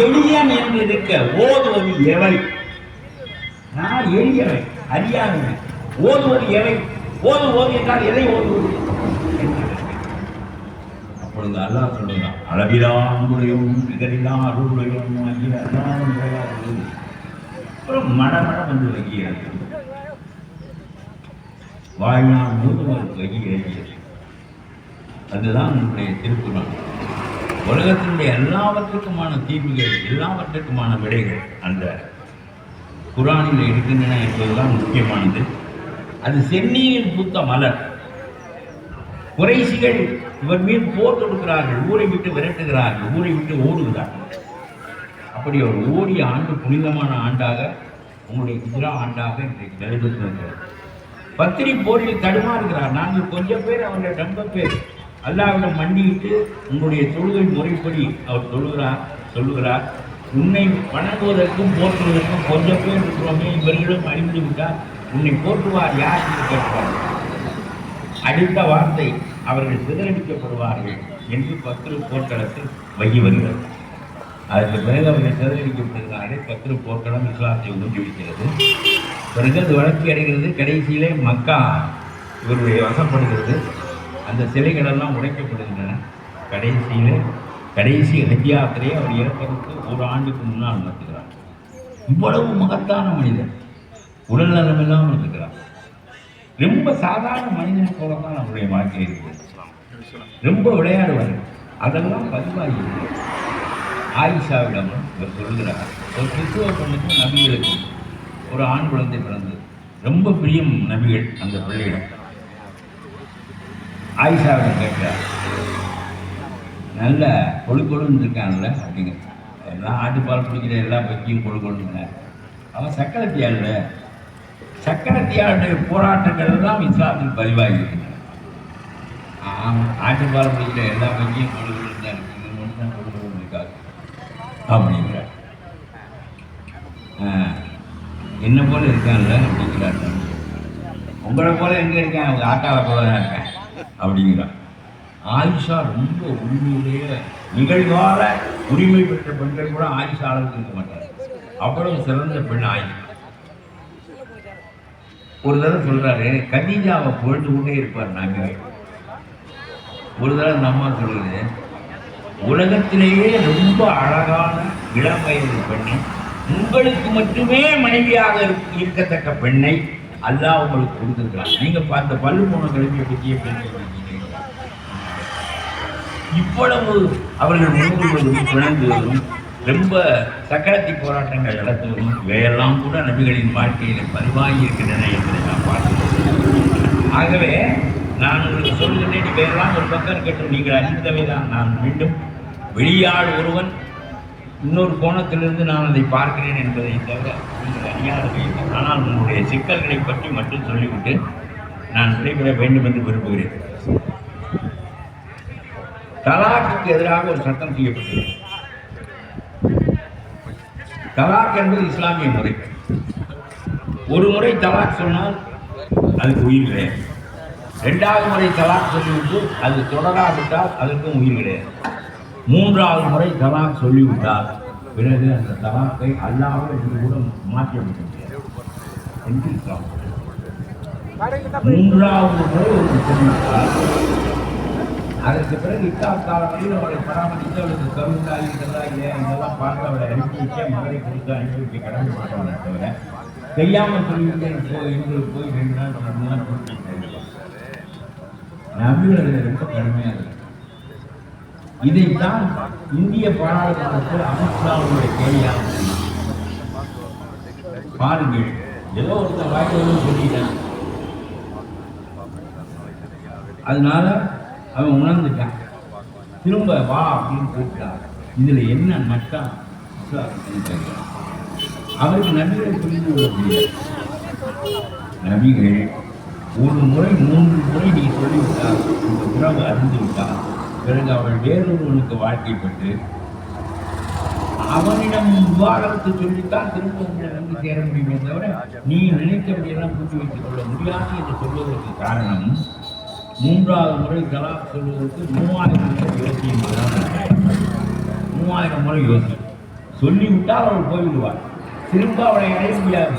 எளியன் என்று இருக்க ஓதுவது எவை? நான் எளியவை, அறியாதவன். ஓதுவது எவை? ஓது என்றால் எதை ஓதுவது? அப்பொழுது அல்லாஹ் சொல்லுகிறான். அளவிலா அன்புடையும் நிகரிலா அருளுடையும் ஆகிய அல்லாஹ் கிடையாது. அப்புறம் மடமட வந்து வைக்கிறது. வாழ்நாள் முழுவதும் வகி இறங்கியது. அதுதான் நம்முடைய திருக்குறள். உலகத்தினுடைய எல்லாவற்றுக்குமான தீர்வுகள், எல்லாவற்றுக்குமான விடைகள் அந்த குரானில் இருக்கின்றன என்பதுதான் முக்கியமானது. அது சென்னியில் பூத்த மலர். குறைசிகள் இவர் மீது போர் தொடுக்கிறார்கள், ஊரை விட்டு விரட்டுகிறார்கள், ஊரை விட்டு ஓடுகிறார்கள். அப்படி ஒரு ஓடிய ஆண்டு புனிதமான ஆண்டாக உங்களுடைய ஹிஜ்ரா ஆண்டாக இன்றைக்கு நடைபெற்றிருக்கிறது. பத்திரி போரில் தடுமாறுகிறார். நாங்கள் கொஞ்சம் பேர், அவர்கள் ரொம்ப பேர் அல்லாஹ்விடம் மண்டியிட்டு உங்களுடைய தொழுகை முறைப்படி அவர் சொல்லுகிறார், உன்னை வணங்குவதற்கும் போற்றுவதற்கும் கொஞ்சம் பேர் இருக்கிறோமே, இவர்களும் அழிந்து விட்டால் உன்னை போற்றுவார் யார் என்று கேட்பார். அடுத்த வார்த்தை அவர்கள் சிதறடிக்கப்படுவார்கள் என்று பத்ரு போர்க்களத்தில் வகி வருகிறது. அதற்கு பிறகு அவர்கள் சிதறடிக்கப்படுகிறார்கள். பத்ரு போர்க்களம் இஸ்லாத்தை ஊன்றிவிடுகிறது. பிறகு அது வளர்ச்சி அடைகிறது. கடைசியிலே மக்கா இவருடைய வசப்படுகிறது. அந்த சிலைகளெல்லாம் உடைக்கப்படுகின்றன. கடைசி ஹஜ் யாத்திரையை அவர் இறப்பதற்கு ஒரு ஆண்டுக்கு முன்னால் நடத்துகிறார். இவ்வளவு மகத்தான மனிதர், உடல் நலம் இல்லாமல் இருக்கிறார். ரொம்ப சாதாரண மனிதனை போலதான் அவருடைய வாழ்க்கை இருக்குது. ரொம்ப விளையாடுவார். அதெல்லாம் பதிவாகி ஆயிஷாவிடம் இவர் சொல்கிறார், ஒரு கிறிஸ்துவ பெண்ணுக்கு நபிகளுக்கு ஒரு ஆண் குழந்தை பிறந்தது. ரொம்ப பிரியம் நபிகள் அந்த பிள்ளையிடம். ஆயிஷாவிடம் கேட்கிறார், நல்ல கொழுக்கொழுன்னு இருக்கான்ல அப்படிங்க. எல்லாம் ஆட்டுப்பால் பிடிக்கிற எல்லா பக்கியும் கொழுக்கொழுங்க. அவன் சக்கரத்தியாள சக்கரத்தியாளுடைய போராட்டங்கள் எல்லாம் இஸ்லாத்தில் பதிவாகி இருக்கின்றன. ஆட்டுப்பால் பிடிக்கிற எல்லா பக்கியும் கொழுக்கொழுன்னு தான் இருக்கு, இது ஒன்று தான் கொழுக்கொழுன்னு இருக்காது அப்படிங்கிறார். என்ன போல இருக்கான்ல அப்படிங்கிறார். உங்களை போல எங்கே இருக்கேன், அவங்க ஆட்டாவை போல தான் இருக்கேன் அப்படிங்கிறார். ஆயிஷா ரொம்ப உண்மையிலேயே நிகழ்கால உரிமை பெற்ற பெண்கள் கூட ஆயிஷா அளவுக்கு இருக்க மாட்டார். அவ்வளவு சிறந்த பெண் ஆயிஷா. ஒரு தடவை சொல்றாரு, கதீஜாவை பொழுது கொண்டே இருப்பார். நாங்கள் ஒரு தடவை அந்த அம்மா சொல்றது, உலகத்திலேயே ரொம்ப அழகான இளம் வயது பெண்ணை, உங்களுக்கு மட்டுமே மனைவியாக இருக்கத்தக்க பெண்ணை அல்லாஹ் உங்களுக்கு கொடுத்திருக்கிறார். நீங்க பார்த்த பல்லு போன கல்வியை பற்றிய பெண்ணை இவ்வளவு அவர்கள் முன்வருவதும் பிணங்குவதும் ரொம்ப சக்கரத்தி போராட்டங்கள் நடத்துவதும் இவையெல்லாம் கூட நபிகளின் வாழ்க்கையில் பதிவாகி இருக்கின்றன என்பதை நான் பார்க்கிறேன். ஆகவே நான் உங்களுக்கு சொல்கிறேன், இவையெல்லாம் ஒரு பக்கம் கேட்டு நீங்கள் அறிந்தவை தான். நான் மீண்டும் வெளியாள் ஒருவன் இன்னொரு கோணத்திலிருந்து நான் அதை பார்க்கிறேன் என்பதை தவிர நீங்கள் அறியாதவை. ஆனால் உங்களுடைய சிக்கல்களை பற்றி மட்டும் சொல்லிவிட்டு நான் விடைபெற வேண்டும் என்று விரும்புகிறேன். தலாக்குக்கு எதிராக ஒரு சட்டம் செய்யப்பட்டது. தலாக் என்பது இஸ்லாமிய முறை. ஒரு முறை தலாக் சொன்னால் அதுக்கு உயிர் கிடையாது. இரண்டாவது முறை தலாக் சொல்லிவிட்டு அது தொடராவிட்டால் அதற்கும் உயிர் கிடையாது. மூன்றாவது முறை தலாக் சொல்லிவிட்டால் பிறகு அந்த தலாக்கை அல்லாமல் என்று கூட மாற்றி அமைக்க முடியாது என்று இஸ்லாம். மூன்றாவது முறை ஒரு சொல்லிவிட்டால் அதற்கு பிறகு இக்காலத்தில் அவளை பராமரித்து அவளுக்கு கருவிழா இருக்கிறதா இல்லையா இதெல்லாம் பார்த்து அவளை அனுப்பி வைக்க, மகளை கொடுத்து அனுப்பி வைக்க கடமை மாட்டாங்க. தவிர செய்யாமல் சொல்லிவிட்டு எங்களுக்கு போய் 2 நாள் 3 நாள் கொடுத்து நபிகள் ரொம்ப கடுமையாக இருக்கு. இதைத்தான் இந்திய பாராளுமன்றத்தில் அமித்ஷாவுடைய கேள்வியாக பாருங்கள். ஏதோ ஒருத்தர் வாய்ப்பு சொல்லிட்டான், அதனால அவன் உணர்ந்துட்டான். திரும்ப வா அப்படின்னு கூப்பிட்டான். இதுல என்ன நட்டம் அவருக்கு நபிகளை புரிந்து கொள்ள முடியாது. நபிகள் ஒரு முறை 3 முறை நீ சொல்லிவிட்டால் இந்த உறவு அறிந்து விட்டால் பிறகு அவள் வேறொருவனுக்கு வாழ்க்கைப்பட்டு அவனிடம் விவாதத்தை சொல்லித்தான் திரும்ப உங்களை வந்து சேர முடியுமே தவிர நீ நினைத்தபடியெல்லாம் கூட்டி வைத்துக் கொள்ள முடியாது என்று சொல்வதற்கு காரணம், 3வது முறை தலாக் சொல்வதற்கு 3000 முறை யோசியும். 3000 முறை யோசி சொல்லிவிட்டால் அவள் போய்விடுவாள். திரும்ப அவளை அடைய முடியாது.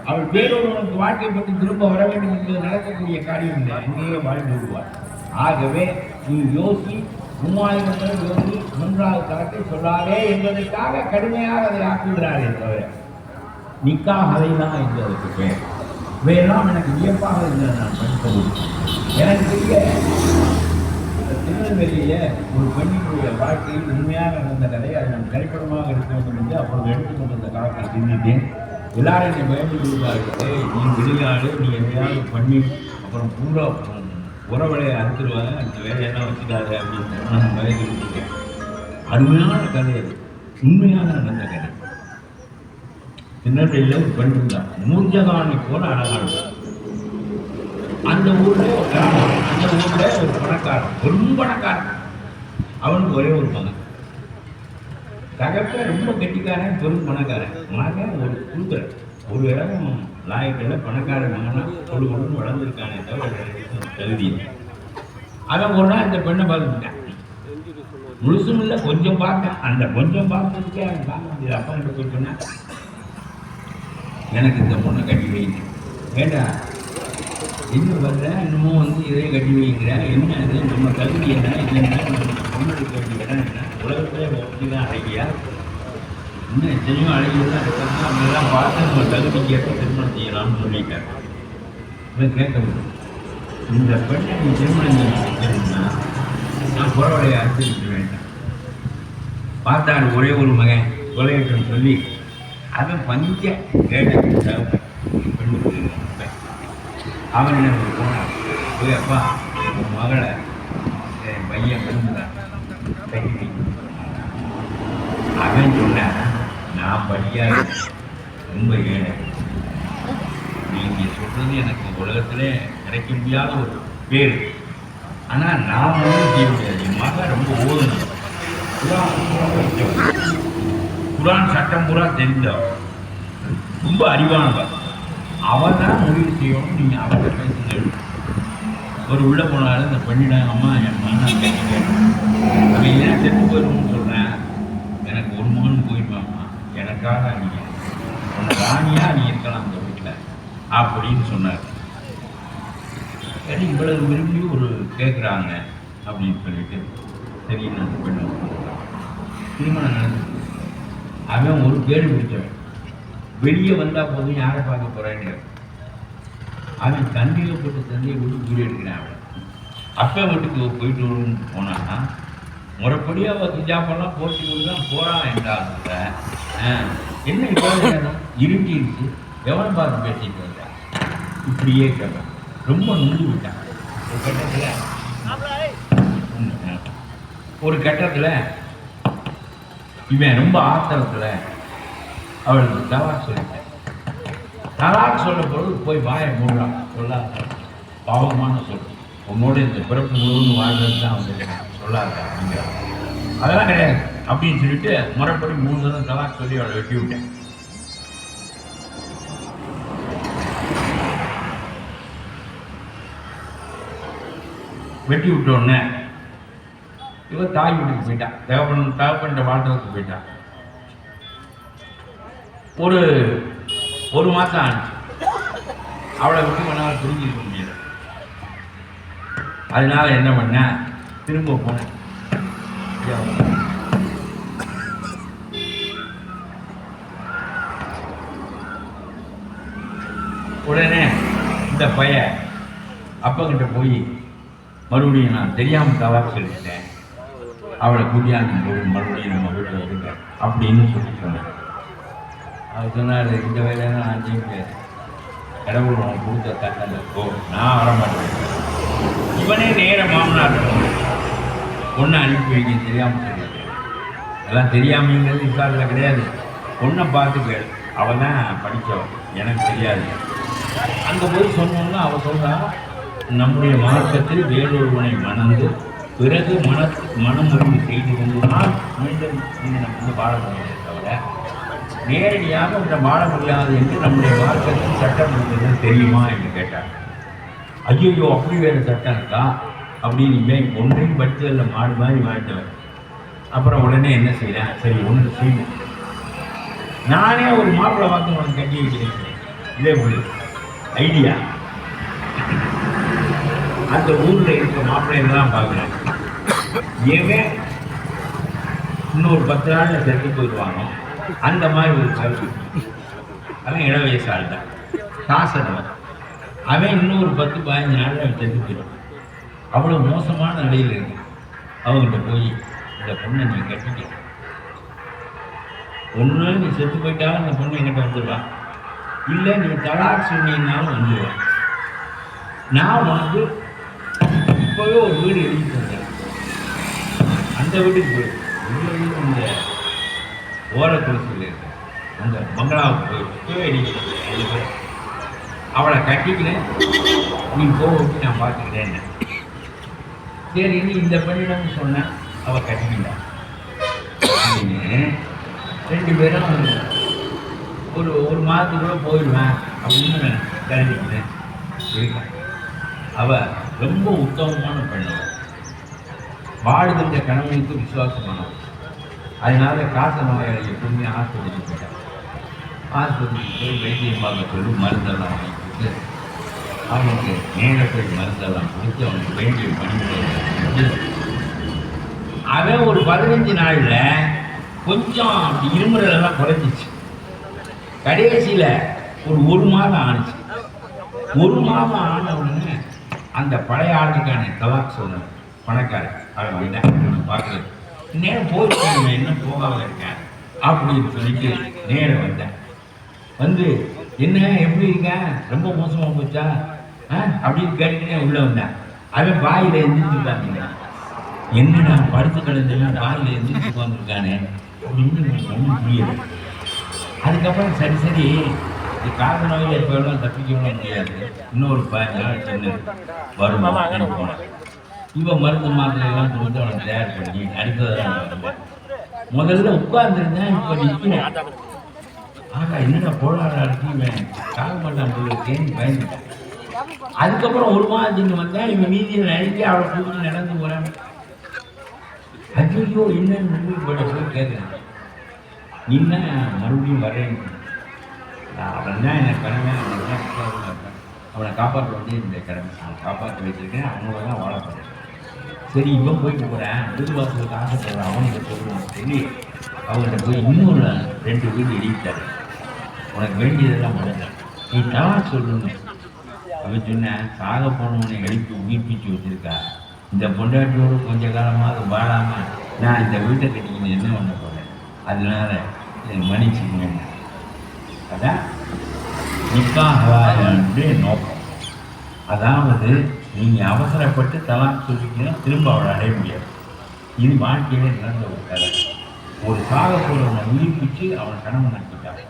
அவள் வேறொருவனுக்கு வாழ்க்கைப்பட்டு திரும்ப வர வேண்டும் என்பது நடக்கக்கூடிய காரியம் இல்லை. அங்கேயே வாழ்ந்து விடுவாள். ஆகவே நீ யோசி, 3000 முறை யோசி, 3வது தலத்தை சொல்லாதே என்பதற்காக கடுமையாக அதை ஆக்குகிறாரே தவிர நிக்காஹ் அலைதான் என்று அதற்கு பேர். இவையெல்லாம் எனக்கு வியப்பாக இருந்தது. நான் படிப்பது எனக்கு தெரிய திருநெல்வேலியில ஒரு பெண்ணினுடைய வாழ்க்கையில் உண்மையாக நடந்த கதை, அது நம் திரைப்படமாக இருக்க வேண்டும் என்று அப்பொழுது எடுத்துக்கொண்டிருந்த காலத்தில் சிந்தித்தேன். எல்லாரும் என்னை பயந்து கொடுப்பார்கள், நீ வெளியாடு, நீ எதையாவது பண்ணி அப்புறம் பூரா உறவலையை அறுத்துருவாங்க, அந்த வேலையெல்லாம் வச்சுக்காத அப்படின்னு நான் பயந்து கொடுத்துருக்கேன். அருமையான கதை, அது உண்மையாக நடந்த கதை. திருநெல்வேலியில் ஒரு பெண் இருந்தான், நூர்ஜஹானை போல அழகான. அந்த ஊரில் ஒரு கிராமம், அந்த ஊரில் ஒரு பணக்காரன், ரொம்ப பணக்காரன். அவனுக்கு ஒரே ஒரு மகன். தகப்ப ரொம்ப கெட்டிக்காரன், பெரும் பணக்காரன். மகன் ஒரு குழுக்கள், ஒரு இடம் லாயக்கில் பணக்கார மகனா கொண்டு வளர்ந்துருக்கானே தவிர தகுதி. அவன் ஒரு நாள் இந்த பெண்ணை பார்த்துக்கிட்டான். முழுசும் இல்லை, கொஞ்சம் பார்த்தேன். அந்த கொஞ்சம் பார்த்ததுக்கே அவன் பார்க்க முடியாது. அப்பா கிட்ட போய் சொன்னேன், எனக்கு இந்த பொண்ணை கட்டி வைங்க. ஏண்டா இன்னும் வர்றேன், இன்னமும் வந்து இதே கட்டி வைக்கிறேன், என்ன அது நம்ம தகுதி என்ன, இல்லைன்னா நம்ம பொண்ணுக்கு வேண்டிய இடம் என்ன, உலகத்திலே ஒட்டி தான் அழகியா, இன்னும் எத்தனையோ அழகியெல்லாம் இருக்கிறது, அவங்கெல்லாம் பார்த்து நம்ம தகுதிக்கு ஏற்ப திருமணம் செய்யலாம்னு சொல்லிட்டார். இவன் கேட்க முடியும், இந்த பெண்ணை நீ திருமணம் செய்யணும்னா நான் புறவடைய அனுப்பிவிட்டு வேண்டாம். பார்த்தாரு ஒரே ஒரு மகன் கொலையிட்டம் சொல்லி அவன் பஞ்ச கேட்ட பெண்ணுக்கு அவன் என்ன போனான், போய் அப்பா உன் மகளை என் பையன் விரும்புகிறான். அவன் சொன்னான், நான் படிக்காத ரொம்ப ஏழை, நீங்கள் சொல்கிறது எனக்கு உலகத்திலே கிடைக்க முடியாத ஒரு பேர், ஆனால் நான் ஒன்றும் செய்ய முடியாது. என் மகன் ரொம்ப ஓதுனது, குரான் சட்டம் பூரா தெரிஞ்சவன், ரொம்ப அறிவானவன், அவன் தான் முடிவு செய்யணும். நீங்கள் அவன் பேசுங்க. ஒரு உள்ள போனாலும் இந்த பண்ணிடாங்க, அம்மா என் மகன் கேட்க அவன் ஏன் செத்து போயிடும்னு சொல்கிறேன், எனக்கு ஒரு மகன் போயிடுவாம்மா, எனக்காக நீங்கள் உன்னை ராணியாக நீ இருக்கலாம் அந்த வீட்டில் அப்படின்னு சொன்னார். சரி இவ்வளவு விரும்பி ஒரு கேட்குறாங்க அப்படின்னு சொல்லிட்டு சரி நான் பெண்ணு திருமணம் நடந்து அவன் ஒரு கேடு பிடிச்சவன், வெளியே வந்தால் போதும் யாரை பார்க்க போகிறேன்னு அவன் தண்ணியில் போட்டு தண்ணியை விட்டு வீடு எடுக்கிறான். அவன் அப்பா வீட்டுக்கு போயிட்டு வரும்னு போனான்னா முறைப்படி அவள் ஹிஜாபெல்லாம் போட்டி கொண்டு தான் போகிறான் என்றால் கூட என்ன இப்போ இருட்டிடுச்சு, எவனை பார்த்து பேசிட்டு வந்தான் இப்படியே கேட்பான். ரொம்ப நுழைஞ்சு விட்டான். ஒரு கட்டத்தில் இவன் ரொம்ப ஆத்திரத்தில் அவளுக்கு தலாக் சொல்லிட்டேன். தலாக் சொல்ல பொழுது போய் வாயை மூடுறான். சொல்லாத பாவமான சொல், உன்னோட இந்த பிறப்பு முழுவதும் வாழ்றது தான் வந்து சொல்லாத அப்படிங்கிறான். அதெல்லாம் கிடையாது அப்படின்னு சொல்லிட்டு முறைப்படி 3 தடவை தலாக் சொல்லி அவளை வெட்டி விட்டேன். வெட்டி விட்டோடனே இவன் தாய் வீட்டுக்கு போயிட்டான், தகப்பன்கிட்ட வாழ்றதுக்கு போயிட்டான். ஒரு மாதம் ஆச்சு, அவளை விட்டு வேணாலும் புரிஞ்சிருக்க முடியாது. அதனால என்ன பண்ண, திரும்ப போனேன். உடனே இந்த பையன் அப்பங்கிட்ட போய் மறுபடியும் நான் தெரியாமல் தலாக் சொல்லிட்டேன், அவளை கூட்டியாந்து போய் மறுபடியும் நம்ம வீட்டில் இருக்க அப்படின்னு சொல்லி சொன்னேன். அவர் சொன்னார், இந்த வயதில் நான் செய்ய முடியாது, கடவுள் உனக்கு கொடுத்த தட்டை போ, நான் வரமாட்டேன். இவனே நேர மாமனார் பொண்ணை அனுப்பி வைக்க தெரியாமல் சொல்லிட்டு, அதெல்லாம் தெரியாமங்கிறது இஸ்லாத்தில் கிடையாது. பொண்ணை பார்த்து கேள், அவள் தான் படித்தவன், எனக்கு தெரியாது. அங்கே போய் சொன்னோம்னா அவள் சொல்கிறா, நம்முடைய மார்க்கத்தில் வேறொருவனை மணந்து பிறகு மனமுறிவு செய்து கொண்டுதான் மீண்டும் நம்ம வாழ முடியாது தவிர நேரடியாக இந்த வாழ முடியாது என்று நம்முடைய மார்க்கத்தில் சட்டம் இருக்கிறது தெரியுமா என்று கேட்டார். ஐயோ அப்படி வேறு சட்டம் இருக்கா அப்படின்னு இவன் ஒன்றையும் படித்ததில் மாடு மாதிரி வாழ்ந்தவன். அப்புறம் உடனே என்ன செய்யறேன், சரி ஒன்று செய்யும், நானே ஒரு மாப்பிள்ளை பார்த்து உனக்கு கட்டி வைக்கிறேன். இதே போல ஐடியா அந்த ஊரில் இருக்கிற மாப்பிள்ளைலாம் பார்க்குறேன். ஏன் இன்னொரு 10 நாளில் செத்து போயிடுவாங்க, அந்த மாதிரி ஒரு கல்வி. அவன் இள வயசாள் தான், காசனவன். அவன் இன்னொரு 10-15 நாளில் அவன் செத்து போயிடுவான். அவ்வளோ மோசமான நிலையில் இருக்கு. அவங்ககிட்ட போய் இந்த பொண்ணை நீ கட்டிக்க, ஒன்று நீ செத்து போயிட்டாலும் அந்த பொண்ணு என்கிட்ட வந்துடுவான், இல்லை நீ தலாக் சொன்னீங்கன்னாலும் வந்துடுவான். நான் உனக்கு இப்போவே ஒரு வீடு எழுதிட்டு வந்தேன், அந்த வீட்டுக்கு போய் இந்த ஓரக்குளத்தில் இருக்க அந்த பங்களாவுக்கு போய் இப்போவே எழுதிட்டு வந்தேன். அவளை கட்டிக்கிறேன், நீ போட்டு நான் பார்த்துக்கிறேன். சரி நீ இந்த பெண்ணிடம் சொன்னேன், அவள் கட்டிக்கிட்டான். 2 பேரும் ஒரு மாதத்துக்குள்ள போயிடுவேன் அப்படின்னு கருதிக்கிறேன் இருக்கேன். அவள் ரொம்ப உத்தமமான பெண்ணு, வாழுகின்ற கணவனுக்கு விசுவாசமானவன். அதனால காச நோயாளி எப்பவுமே ஆஸ்பத்திரிக்கு போயிட்டான். ஆஸ்பத்திரிக்கு போய் வைத்தியம் பார்க்க சொல்லி மருந்தெல்லாம் வாங்கிட்டு அவனுக்கு நேரப்படி மருந்தெல்லாம் கொடுத்து அவனுக்கு வேண்டிய பணிகளை அவன் ஒரு 15 நாளில் கொஞ்சம் அப்படி இருமுறையெல்லாம் குறைஞ்சிச்சு. கடைசியில் ஒரு மாதம் ஆணுச்சு. 1 மாதம் ஆன உடனே அந்த பழைய ஆளுக்கான தலாக் சொன்னேன் பணக்காரன் அவன் வந்தேன் பார்க்குறது நேரம் போயிருக்கேன் என்ன போகாமல் இருக்கேன் அப்படின்னு சொல்லிட்டு நேரம் வந்தேன். வந்து என்ன எப்படி இருக்கேன் ரொம்ப மோசமாக போச்சா அப்படின்னு கேட்டுக்கிட்டே உள்ளே வந்தேன். அவன் பாயில் எழுந்திரிச்சுட்டாங்க. என்னடா படுத்து கிடந்தவன் பாயில் எழுந்திரிச்சு உட்காந்துருக்கானே அப்படின்னு ஒன்றும் புரியலை. அதுக்கப்புறம் சரி இது காசு நோயில் எப்போலாம் தப்பிக்கவும் முடியாது, இன்னொரு 15 நாள் சின்ன வருமா போனேன். இவன் மருந்து மாத்திரையெல்லாம் கொடுத்து அவனை தயார் பண்ணி அடுத்ததெல்லாம் வந்தேன். முதல்ல உட்கார்ந்துருந்தேன், இப்போ நிற்கிறேன். ஆகா என்னடா போராடாட்டிவன் காக மாட்டான் போல தேங்கி பயந்துட்டேன். அதுக்கப்புறம் 1 மாதத்துக்கு வந்தேன். இவன் வீதியில் நினைக்க அவளை கூட்டி நடந்து போகிறேன். ஐயோ என்னன்னு முடிவு போய் கேட்குறேன். நின்ன மறுபடியும் வரேன். அவன் தான் எனக்கு கடமை, அவனை காப்பாற்ற வேண்டிய இந்த கடமை அவனை காப்பாற்ற வச்சுருக்கேன். அவங்களெல்லாம் வாழ போகிறேன். சரி இவன் போயிட்டு போகிறேன், வீடுவாசலுக்கு ஆசைப்படுறேன் அவனுக்கு சொல்லுவேன். சரி அவங்கள்ட்ட போய் இன்னொரு 2 வீடு எழுதிட்டாரு. உனக்கு வேண்டியதெல்லாம் முடியல, நீ தான் சொல்லணும். அவன் சொன்னேன், சாக போனவனை எழுப்பி உயிர்ப்பிச்சு வச்சுருக்கா, இந்த பொண்டாட்டியோடு கொஞ்ச காலமாக வாழாமல் நான் இந்த வீட்டை கட்டிக்கணும் என்ன பண்ண போகிறேன், அதனால மன்னிச்சுக்கணும். அதான் நிக்காஹ்வுடைய நோக்கம். அதாவது நீங்கள் அவசரப்பட்டு தலாக் சொல்லிங்கன்னா திரும்ப அவளை அடைய முடியாது. இது வாழ்க்கையில் நடந்த ஒரு கதை. ஒரு சாக போகிறவனை உயிர்ப்பிச்சு அவன் கணவன் நடத்திட்டான்.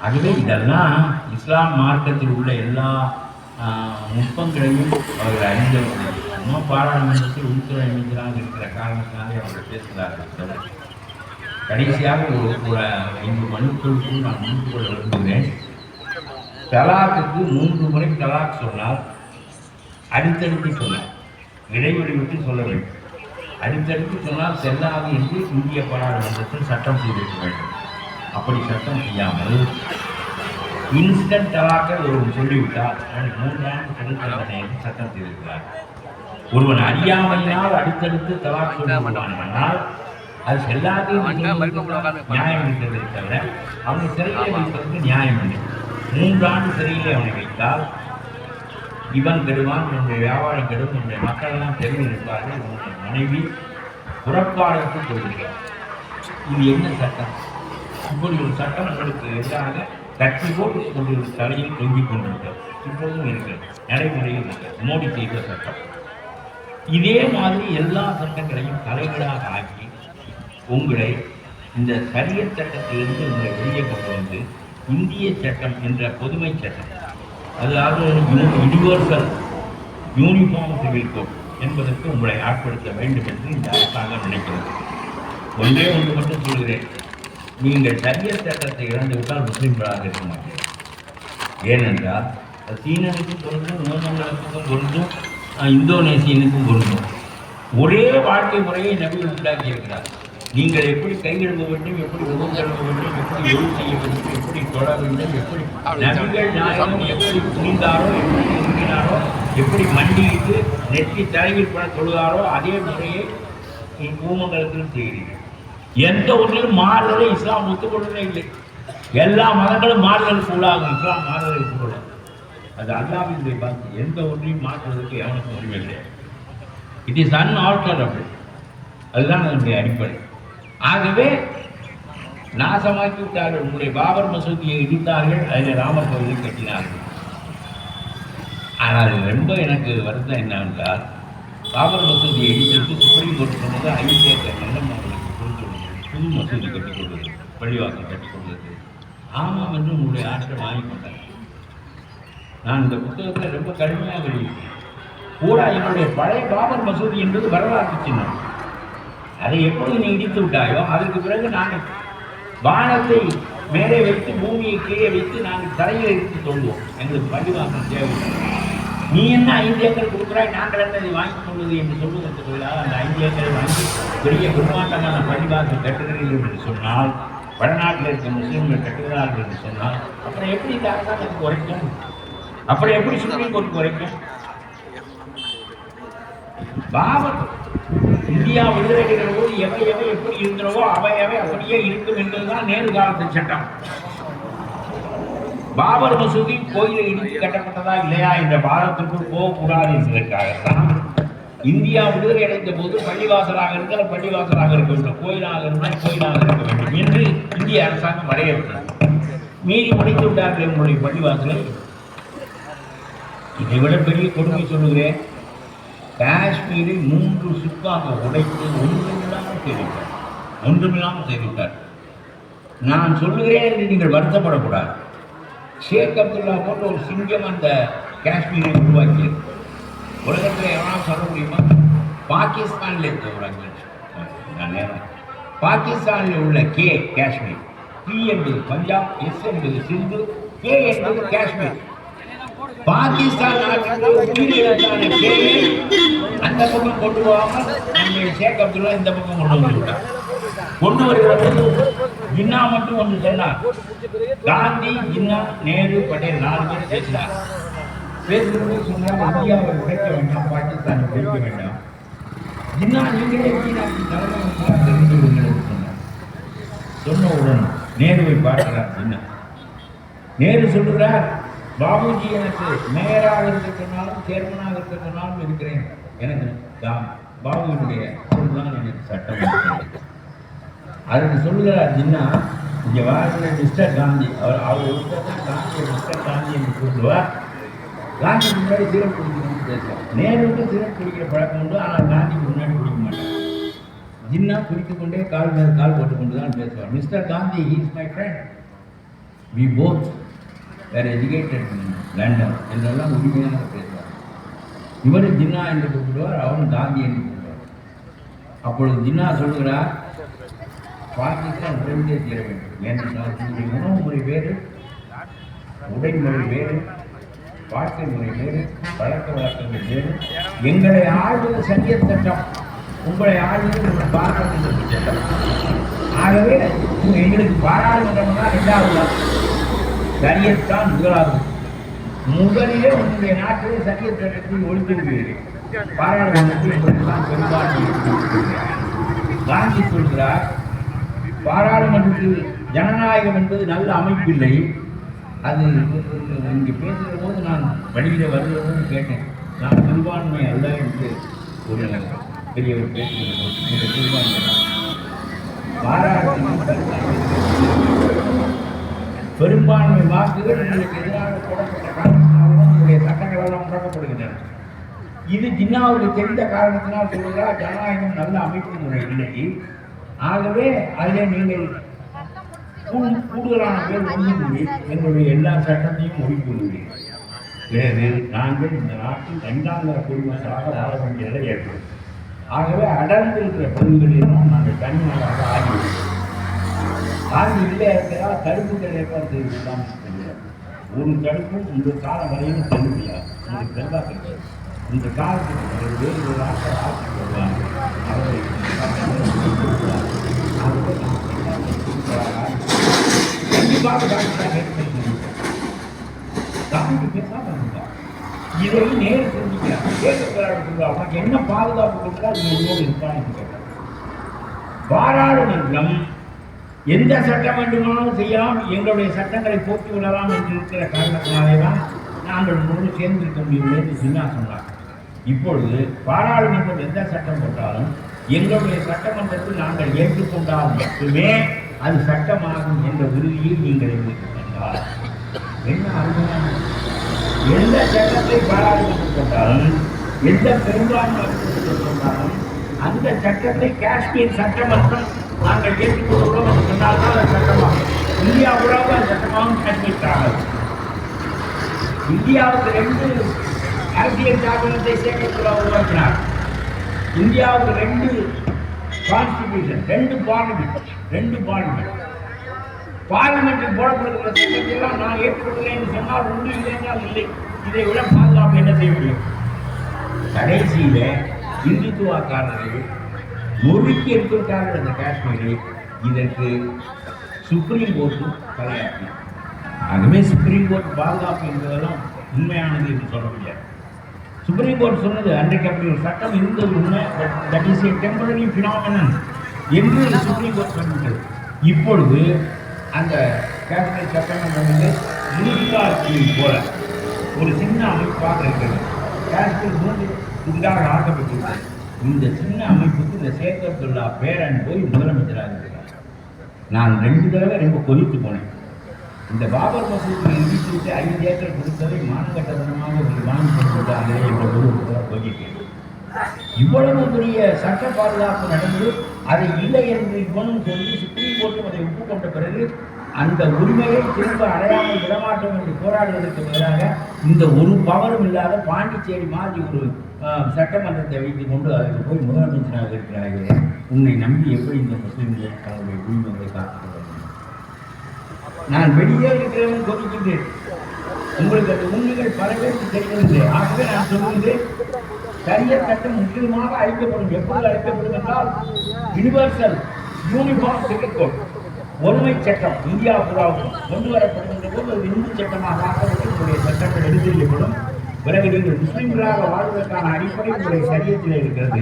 ஆகவே இதெல்லாம் இஸ்லாம் மார்க்கத்தில் உள்ள எல்லா நுட்பங்களையும் அவர்கள் அறிந்தவர்கள். இன்னும் பாராளுமன்றத்தில் உள்துறை அமைச்சராக இருக்கிற காரணத்தினாலே அவர்கள் பேசுகிறார்கள். கடைசியாக ஒரு 5 மணிக்குள் நான் முடித்து கொள்ள விரும்புகிறேன். தலாக்குக்கு 3 முறை தலாக் சொன்னால் அடுத்தடுத்து சொன்னார், இடைவெளி விட்டு சொல்ல வேண்டும். அடுத்தடுத்து சொன்னால் செல்லாது என்று இந்திய பாராளுமன்றத்தில் சட்டம் செய்திருக்க வேண்டும். அப்படி சட்டம் செய்யாமல் இன்ஸ்டன்ட் தலாக்கை ஒருவன் சொல்லிவிட்டால் அவனுக்கு 3 ஆண்டு சிறை தண்டனை என்று சட்டம் செய்திருக்கிறார். ஒருவன் அறியாமையினால் அடுத்தடுத்து தலாக் சொல்லுவானால் அது செல்லாது நியாயம் இருக்கிறதை தவிர அவனை சிறையிலே வைப்பதற்கு நியாயம் இல்லை. 3 ஆண்டு சிறையிலே அவனை வைத்தால் இவன் கெடுவான், என்னுடைய வியாபாரம் கெடும், என்னுடைய மக்கள்லாம் தெரிந்து இருப்பார்கள், உன்னுடைய மனைவி புறப்பாடற்கு கொள்கிறார். இது என்ன சட்டம்? இப்படி ஒரு சட்டம் உங்களுக்கு எதிராக கட்சி போட்டு கொண்டிருந்த தலையில் தொங்கிக் கொண்டிருக்கிறது. இப்போதும் இருக்கிறது, நடைமுறையில் இருக்கிறது. மோடி செய்த சட்டம். இதே மாதிரி எல்லா சட்டங்களையும் தலைகளாக ஆக்கி உங்களை இந்த சரியத் சட்டத்திலிருந்து உங்களை வெளியே கொண்டு வந்து இந்திய சட்டம் என்ற பொதுமை சட்டம், அதாவது யூனிவர்சல் யூனிஃபார்ம் சிவில் கோட் என்பதற்கு உங்களை ஆட்படுத்த வேண்டும் என்று இந்த அரசாங்கம் நினைக்கிறது. ஒன்றே ஒன்று மட்டும் சொல்கிறேன், நீங்கள் சரியத் சட்டத்தை இழந்துவிட்டால் முஸ்லீம்களாக இருக்க மாட்டீர்கள். ஏனென்றால் சீனனுக்கும் பொருந்தும், நோமங்களுக்கும் பொருந்தும், இந்தோனேசியனுக்கும் பொருந்தும். ஒரே வாழ்க்கை முறையை நபி உண்டாக்கி இருக்கிறார். நீங்கள் எப்படி கையெழுத வேண்டும், எப்படி உணவு கழுவ வேண்டும், எப்படி எழுதி செய்ய வேண்டும், எப்படி தொட வேண்டும், எப்படி நபிகள் நாயகம் எப்படி புரிந்தாரோ, எப்படி இருக்கினாரோ, எப்படி மண்டியிட்டு நெற்றி தலையில் பட தொழுதாரோ அதே முறையை பூமங்கலத்திலும் செய்கிறீர்கள். எந்த ஒன்றிலும் மாறுதலை இஸ்லாம் ஒத்துக்கொள்ளவே இல்லை. எல்லா மதங்களும் மாறுதலுக்கு உள்ளாகும், இஸ்லாம் மாறுதலுக்கு கூட. அது அல்லாஹ்வின் பார்த்து எந்த ஒன்றையும் மாற்றுவதற்கு எவனுக்கும் உரிமை கிடையாது. It is unalterable. அதுதான் அதனுடைய அடிப்படை. ஆகவே நாசமாக்கி விட்டார்கள். உங்களுடைய பாபர் மசூதியை இடித்தார்கள், அதில் ராமர் கோவிலை கட்டினார்கள். ஆனால் ரொம்ப எனக்கு வருத்தம் என்னவென்றால், பாபர் மசூதியை இடித்திட்டு சுப்ரீம் கோர்ட் சொன்னது 5 ஏக்கர் நிலம் அவர்களுக்கு கொடுத்துள்ளது, புது மசூதி கட்டிக் கொள்வது, பள்ளிவாசல் கட்டிக் கொள்வது. ஆமாம் என்று உங்களுடைய ஆற்றல் வாங்கிக் கொண்டார்கள். நான் இந்த புத்தகத்தை ரொம்ப கடுமையாக வெளியிட்டேன். கூட என்னுடைய பழைய பாபர் மசூதி என்பது வரலாற்று சின்னம். அதை எப்பொழுது நீ இடித்து விட்டாயோ அதற்கு பிறகு நாங்கள் வானத்தை மேலே வைத்து பூமியை கீழே வைத்து நாங்கள் தரையில் எடுத்து சொல்லுவோம். எங்களுக்கு பள்ளிவாசல் தேவை. நீ என்ன 5 ஏக்கர் கொடுக்குறாய், நாங்கள் என்ன இதை வாங்கி கொள்வது என்று சொல்வதற்கு பதிலாக அந்த 5 ஏக்கரை வாங்கி பெரிய பிரம்மாண்டமான பள்ளிவாசல் கட்டுகிறீர்கள் என்று சொன்னால் வடநாட்டில் இருக்க முஸ்லீம்கள் கட்டுகிறார்கள் என்று சொன்னால் அப்புறம் எப்படி இந்த அரசாங்கத்துக்கு குறைக்கும்? அப்புறம் எப்படி சுப்ரீம் கோர்ட் குறைக்கும்? பாபர் இந்தியா விடுதலைகிற போது எவை எவை எப்படி இருக்கிறவோ அவை அவை அப்படியே இருக்கும் என்பதுதான் நேரு காலத்து சட்டம். பாபர் மசூதி கோயிலை இடித்து கட்டப்பட்டதா இல்லையா என்ற பாரதத்திற்குள் போகக்கூடாது என்பதற்காகத்தான் இந்தியா விடுதலை அடைந்த போது பள்ளிவாசலாக இருக்கிற பள்ளிவாசலாக இருக்க வேண்டும், கோயிலாக இருந்தால் கோயிலாக இருக்க வேண்டும் என்று இந்திய அரசாங்கம் வரையறுத்தது. மீறி முடித்து விட்டார்கள் என்னுடைய பள்ளிவாசலை. இதை விட பெரிய கொடுமை சொல்லுகிறேன். காஷ்மீரை 3 சுக்காக உடைத்து ஒன்றுமில்லாமல் செய்துவிட்டார். நான் சொல்லுகிறேன் என்று நீங்கள் வருத்தப்படக்கூடாது. ஷேக் அப்துல்லா போன்ற ஒரு சிங்கம் அந்த காஷ்மீரை உருவாக்கியது. உலகத்தில் எவனால் சொல்ல முடியுமா? பாகிஸ்தானில் இருக்க ஒரு நேரம் பாகிஸ்தானில் உள்ள கே காஷ்மீர், பி என்பது பஞ்சாப், எஸ் என்பது சிந்து, கே என்பது காஷ்மீர். பாகிஸ்தான் அந்த பக்கம் கொண்டு போகாமல் ஷேக் அப்துல்லா இந்த பக்கம் கொண்டு வந்துவிட்டார். கொண்டு வருகிறது ஜின்னா மட்டும் ஒன்று சொன்னார். காந்தி, ஜின்னா, நேரு, பட்டேல் 4 பேர் பேசினார். பேசுகிறது சொன்னால் இந்தியாவை உடைக்க வேண்டாம், பாகிஸ்தானை உடைக்க வேண்டாம். ஜின்னா நீங்களே தெரிந்து கொள்ளுங்கள் சொன்னார். சொன்னவுடன் நேருவை பார்க்கிறார் ஜின்னா. நேரு சொல்லுகிறார், பாபுஜி எனக்கு மேயராக இருக்க சொன்னாலும் சேர்மனாக இருக்க சொன்னாலும் இருக்கிறேன். எனக்கு பாபுவினுடைய தான் எனக்கு சட்டம். அதுக்கு சொல்லுகிறார் ஜின்னா, இங்கே வாழ்கிற மிஸ்டர் காந்தி, அவர் காந்தி மிஸ்டர் காந்தி என்று கூப்பிடுவார். காந்தி முன்னாடி சிகரெட் குடிக்கணும்னு பேசுவார். நேருக்கு சிகரெட் குடிக்கிற பழக்கம் உண்டு, ஆனால் காந்திக்கு முன்னாடி குடிக்க மாட்டார். ஜின்னா குடித்துக்கொண்டே கால் மேல் கால் போட்டுக்கொண்டு தான் பேசுவார். Mister Gandhi, he is my friend, we both were educated London என்றெல்லாம் உரிமையாக பேசுவார். இவர் ஜின்னா என்று கூப்பிடுவார், அவரும் காந்தி என்று கூப்பிடுவார். அப்பொழுது ஜின்னா சொல்லுகிறார், பாகிஸ்தான் உடனே சேர வேண்டும். ஏனென்றால் உங்களுடைய உணவு முறை வேறு, உடைமுறை வேறு, வாழ்க்கை முறை வேறு, பழக்க வழக்கங்கள் வேறு. எங்களை ஆழ்வது சரிய சட்டம், உங்களை ஆழ்வது பாராளுமன்ற சட்டம். ஆகவே எங்களுக்கு பாராளுமன்றம் தான் 2வது, சரியத்தான் முதலாவது. முதலிலே உங்களுடைய நாட்டிலே சரிய சட்டத்தை ஒழித்திருக்கிறீர்கள். பாராளுமன்றத்தில் பெரும்பான்மை. காந்தி சொல்கிறார், பாராளுமன்றத்தில் ஜனநாயகம் என்பது நல்ல அமைப்பில்லை. அது இங்கே பேசுகிற போது நான் வழியில் வருகிற போது கேட்டேன், நான் பெரும்பான்மை அல்ல என்று ஒரு பெரியவர் பேசுகிறேன். பெரும்பான்மை பாராளுமன்ற பெரும்பான்மை வாக்குகள் உங்களுக்கு எதிராக போடப்பட்ட காரணத்தினால்தான் உங்களுடைய சட்டங்கள் எல்லாம் முடக்கப்படுகின்றன. இது ஜின்னாவுக்கு தெரிந்த காரணத்தினால் சொல்கிறார், ஜனநாயகம் நல்ல அமைப்பு முறை இல்லை. ஆகவே அதில் நீங்கள் கூடுதலான பேர் ஒன்றுக்கூடி எங்களுடைய எல்லா சட்டத்தையும் ஒழிக்கொள்கிறீர்கள். பிறகு நாங்கள் இந்த நாட்டில் 2ஆம் தர குடிமக்களாக வாழ வேண்டிய நிலை ஏற்படும். ஆகவே அடர்ந்து இருக்கிற பகுதிகளிலும் நாங்கள் தனியாக ஆகிவிடுவோம். ஆகி இல்லை இருக்கிறால் தடுப்புகள் ஏற்பாடு செய்யலாம். ஒரு தடுப்பும் இந்த காலம் வரையும் செல்ல முடியாது. உங்களுக்கு செல்வாக்கு இந்த காலத்துக்கு வேறு ஒரு ஆட்கள் ஆட்சி வருவாங்க. அவரை கண்டிப்பாக காந்தி பேசாமல் இருந்தார். இதை நேரு தெரிஞ்சுக்கிறார். கேட்கிறார், அவனுக்கு என்ன பாதுகாப்பு கொடுத்தா நீங்க இருப்பான்னு கேட்டார். பாராளுமன்றம் எந்த சட்டம் வேண்டுமானாலும் செய்யலாம், எங்களுடைய சட்டங்களை போக்கி விடலாம் என்று இருக்கிற காரணத்தினாலே தான் நாங்கள் முழு சேர்ந்திருக்க முடியும் என்று ஜின்னா சொன்னார். இப்பொழுது பாராளுமன்றம் எந்த சட்டம் போட்டாலும் எங்களுடைய சட்டமன்றத்தில் நாங்கள் ஏற்றுக்கொண்டால் மட்டுமே அது சட்டமாகும் என்ற உறுதியை நீங்கள் எங்களுக்கு தந்தால் என்ன அருமையான. எந்த சட்டத்தை பாராளுமன்றம் போட்டாலும், எந்த பெரும்பான்மை போட்டாலும் அந்த சட்டத்தை காஷ்மீர் சட்டமன்றம் நாங்கள் ஏற்றுக்கொள்கிறோம் என்று சொன்னால்தான் அது சட்டமாகும். இந்தியா உலக சட்டமாகவும் காஷ்மீர். இந்தியாவுக்கு 2 அரசியல் சாசனத்தை சேகரித்து உருவாக்கினார். இந்தியாவுக்கு 2 கான்ஸ்டிடியூஷன், 2 பார்லிமெண்ட். பார்லிமெண்டில் போடப்படுகிற சட்டத்தையெல்லாம் நான் ஏற்றுக்கொள்கிறேன் என்று சொன்னால் ஒன்று, இல்லைன்றால் இல்லை. இதை விட பாதுகாப்பு என்ன செய்ய முடியும்? கடைசியில இந்துத்துவக்காரர்கள் நொறுக்கி எடுத்துவிட்டார்கள் அந்த காஷ்மீரை. இதற்கு சுப்ரீம் கோர்ட்டும் தலையாட்டி. ஆகவே சுப்ரீம் கோர்ட் பாதுகாப்பு என்பதெல்லாம் உண்மையானது என்று சொல்ல முடியாது. சுப்ரீம் கோர்ட் சொன்னது அன்றைக்கு அப்படி ஒரு சட்டம் இருந்தது உண்மை, that is a temporary phenomenon என்று சுப்ரீம் கோர்ட் சொல்லுகிறது. இப்பொழுது அந்த காஷ்மீர் சட்டமன்றம் வந்து முனிசிபாலிட்டியை போல ஒரு சின்ன அமைப்பாக இருக்கிறது. காஷ்மீர் 3 துண்டாக ஆக்கப்பட்டுள்ளது. இந்த சின்ன அமைப்புக்கு இந்த சேக் அப்துல்லா பேரன் போய் முதலமைச்சராக இருக்கிறார். நான் 2 தடவை ரொம்ப கொதித்து போனேன். இந்த பாபர் மசூதியை இடித்துவிட்டு 5 ஏக்கர் கொடுத்ததை மானகட்டதனமாக வாங்கி கொடுத்துட்டாங்களே என்ற ஒரு கொதிக்கிறேன். இவ்வளவு பெரிய சட்ட பாதுகாப்பு நடந்து அதை இல்லை என்று இவனும் சொல்லி சுப்ரீம் கோர்ட்டும் அதை ஒப்புக்கொண்ட பிறகு அந்த உரிமையை திரும்ப அடையாமல் விடமாட்டோம் என்று போராடுவதற்கு பதிலாக இந்த ஒரு பவரும் இல்லாத பாண்டிச்சேரி மாதிரி ஒரு சட்டமன்றத்தை வைத்துக் கொண்டு அதற்கு போய் முதலமைச்சராக இருக்கிறார்களே, உன்னை நம்பி எப்படி இந்த முஸ்லிம்கள் தங்களுடைய உரிமைகளை காத்துக் கொள்ள முடியும்? நான் வெளியே இருக்கிறவன் கொதிக்கின்றேன். உங்களுக்கு அந்த உண்மைகள் பல பேருக்கு தெரிகிறது. ஆகவே நான் சொல்லுகிறேன், ஷரியத் சட்டம் முற்றிலுமாக அழிக்கப்படும். எப்பொழுது அழிக்கப்படும் என்றால் யூனிவர்சல் யூனிஃபார்ம் சிவில் கோட், ஒருமை சட்டம் இந்தியா பூராவும் கொண்டு வரப்படுகின்ற போது அது இந்து சட்டமாக ஆக்கப்பட்டு உங்களுடைய சட்டங்கள் எதிர்கொள்ளப்படும். பிறகு நீங்கள் முஸ்லிம்களாக வாழ்வதற்கான அடிப்படை உங்களுடைய சரியத்தில் இருக்கிறது.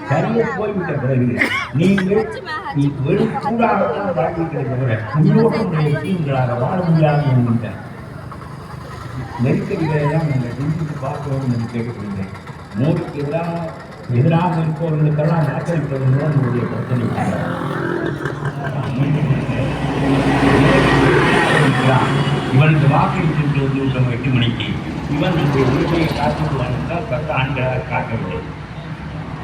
சரியத் போய்விட்ட பிறகு நீங்கள் வெளிச்சூடாகத்தான் வாழ்வீர்கள் தவிர உங்களோடு முஸ்லிம்களாக வாழ முடியாது என்கின்ற நெருக்கடிகளை தான் நீங்கள் சிந்தித்து பார்க்க வேண்டும் என்று கேட்டுக்கொள்கிறேன். மோடிக்கு எதிராக இருப்பவர்களுக்கெல்லாம் வாக்களிப்பது தான் உங்களுடைய பிரச்சனை. இவனுக்கு வாக்களித்து வந்து 8 மணிக்கு இவன் நம்முடைய உரிமையை காத்துக்குவான் என்றால் 10 ஆண்டுகளாக காக்கவில்லை.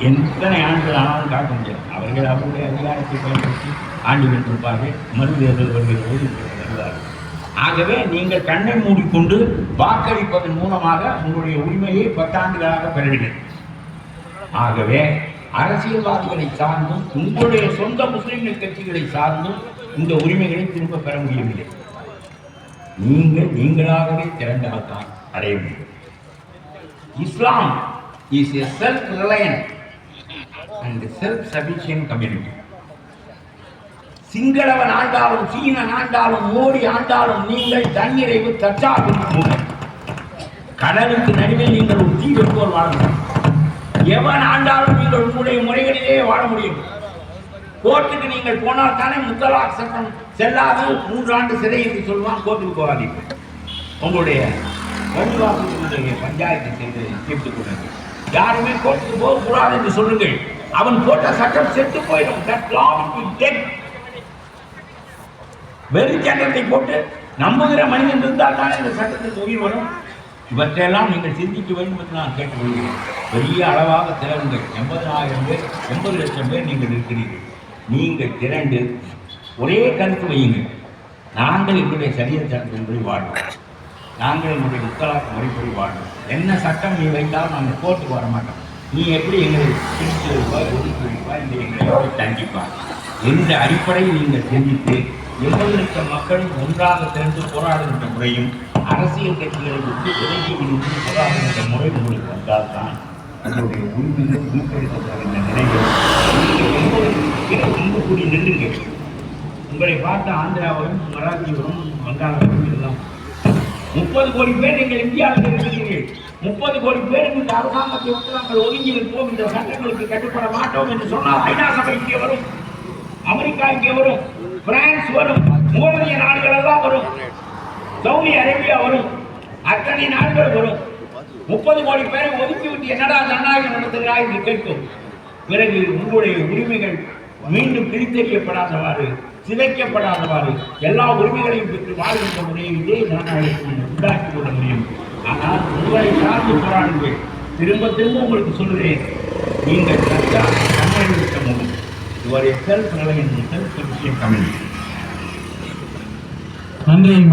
எத்தனை ஆண்டுகள் ஆனாலும் காக்க முடியாது. அவர்கள் அவருடைய அதிகாரத்தை பயன்படுத்தி ஆண்டு வென்றிருப்பார்கள். மறு தேர்தல் வருகிற போது வருவார்கள். ஆகவே நீங்கள் கண்ணை மூடிக்கொண்டு வாக்களிப்பதன் மூலமாக உங்களுடைய உரிமையை 10 ஆண்டுகளாக பெறுவீர்கள். ஆகவே அரசியல்வாதிகளை சார்ந்தும் உங்களுடைய சொந்த முஸ்லிம்கள் கட்சிகளை சார்ந்தும் இந்த உரிமைகளை திரும்ப பெற முடியவில்லை. நீங்களாகவே திரண்டால்தான் அடைய முடியும். Islam is a self-reliant and self-sufficient community. சிங்களவன் ஆண்டாலும் சீனன் ஆண்டாலும் மோடி ஆண்டாலும் நீங்கள் தன்னிறைவு தற்சார்பு. கடலுக்கு நடுவில் நீங்கள் ஒரு தீ வைப்போர் வாழ முடியும். எவன் ஆண்டாலும் நீங்கள் உங்களுடைய முறைகளிலேயே வாழ முடியும். கோர்ட்டுக்கு நீங்கள் போனால் தானே முத்தலாக் சட்டம் செல்லாது 3 ஆண்டு சிறை என்று சொல்லுவான். கோர்ட்டுக்கு போகாதீர்கள். உங்களுடைய வழிவாசலுடைய பஞ்சாயத்தை செய்து தீர்த்துக் கொள்ளுங்கள். யாருமே கோர்ட்டுக்கு போகக்கூடாது என்று சொல்லுங்கள். அவன் போட்ட சட்டம் செத்து போயிடும். வெறு சட்டத்தை போட்டு நம்புகிற மனிதன் இருந்தால் தானே இந்த சட்டத்துக்கு உயிர் வரும். இவற்றையெல்லாம் நீங்கள் சிந்திக்க வேண்டும் என்று நான் கேட்டுக்கொள்கிறேன். பெரிய அளவாக திறவுங்கள். 80,000 பேர் 80 லட்சம் பேர் நீங்கள் இருக்கிறீர்கள். நீங்கள் திரண்டு ஒரே கருத்து வையுங்கள். நாங்கள் எங்களுடைய சரியத் சட்டத்தின்படி வாழ்வோம். நாங்கள் எங்களுடைய முத்தலாக் முறைப்படி வாழ்வோம். என்ன சட்டம் நீ வைத்தாலும் நாங்கள் கோர்ட்டுக்கு வர மாட்டோம். நீ எப்படி எங்களை பிடித்து வைப்பாய், ஒதுக்கி வைப்பாய், இல்லை எங்களை எப்படி தண்டிப்பாய் என்ற அடிப்படையில் நீங்கள் சிந்தித்து 80 லட்சம் மக்களும் ஒன்றாக திரண்டு போராடுகின்ற முறையும் அரசியல் கட்சிகளை விட்டு விலகி இருந்து போராடுகின்ற முறை உங்களுக்கு வந்தால்தான் உங்களுடைய உரிமையை மீட்டெடுக்கப்படுகின்ற நிலையில் நீங்கள் கூடி நின்றுங்கள். உங்களை பார்த்த ஆந்திராவிலும் மராத்தியவரும் வங்காளத்திலும் எல்லாம் 30 கோடி பேர் நீங்கள் இந்தியாவில் இருக்கிறீர்கள். 30 கோடி பேர் இந்த அரசாங்கத்தை விட்டு நாங்கள் ஒதுங்கி இருப்போம், இந்த சட்டங்களுக்கு கட்டுப்பட மாட்டோம் என்று சொன்னால் ஐநா சபை இங்கே வரும், அமெரிக்கா இங்கே வரும், பிரான்ஸ் வரும், முகமதிய நாடுகள் எல்லாம் வரும், சவுதி அரேபியா வரும், அத்தனை நாடுகள் வரும். 30 கோடி பேரை ஒதுக்கிவிட்டு என்னடா ஜனநாயகம் நடத்துகிறாய் என்று கேட்கும். பிறகு உங்களுடைய உரிமைகள் மீண்டும் பிரித்தெறியப்படாதவாறு, சிதைக்கப்படாதவாறு எல்லா உரிமைகளையும் பெற்று வாழ்கின்ற முறையிலே ஜனநாயகத்தை உண்டாக்கி கொள்ள முடியும். ஆனால் உங்களை சார்ந்து போராடுங்கள். திரும்ப திரும்ப உங்களுக்கு சொல்கிறேன், நீங்கள் தன்னிறைவிக்க முடியும். Self Reliance, self sufficient community. நன்றி.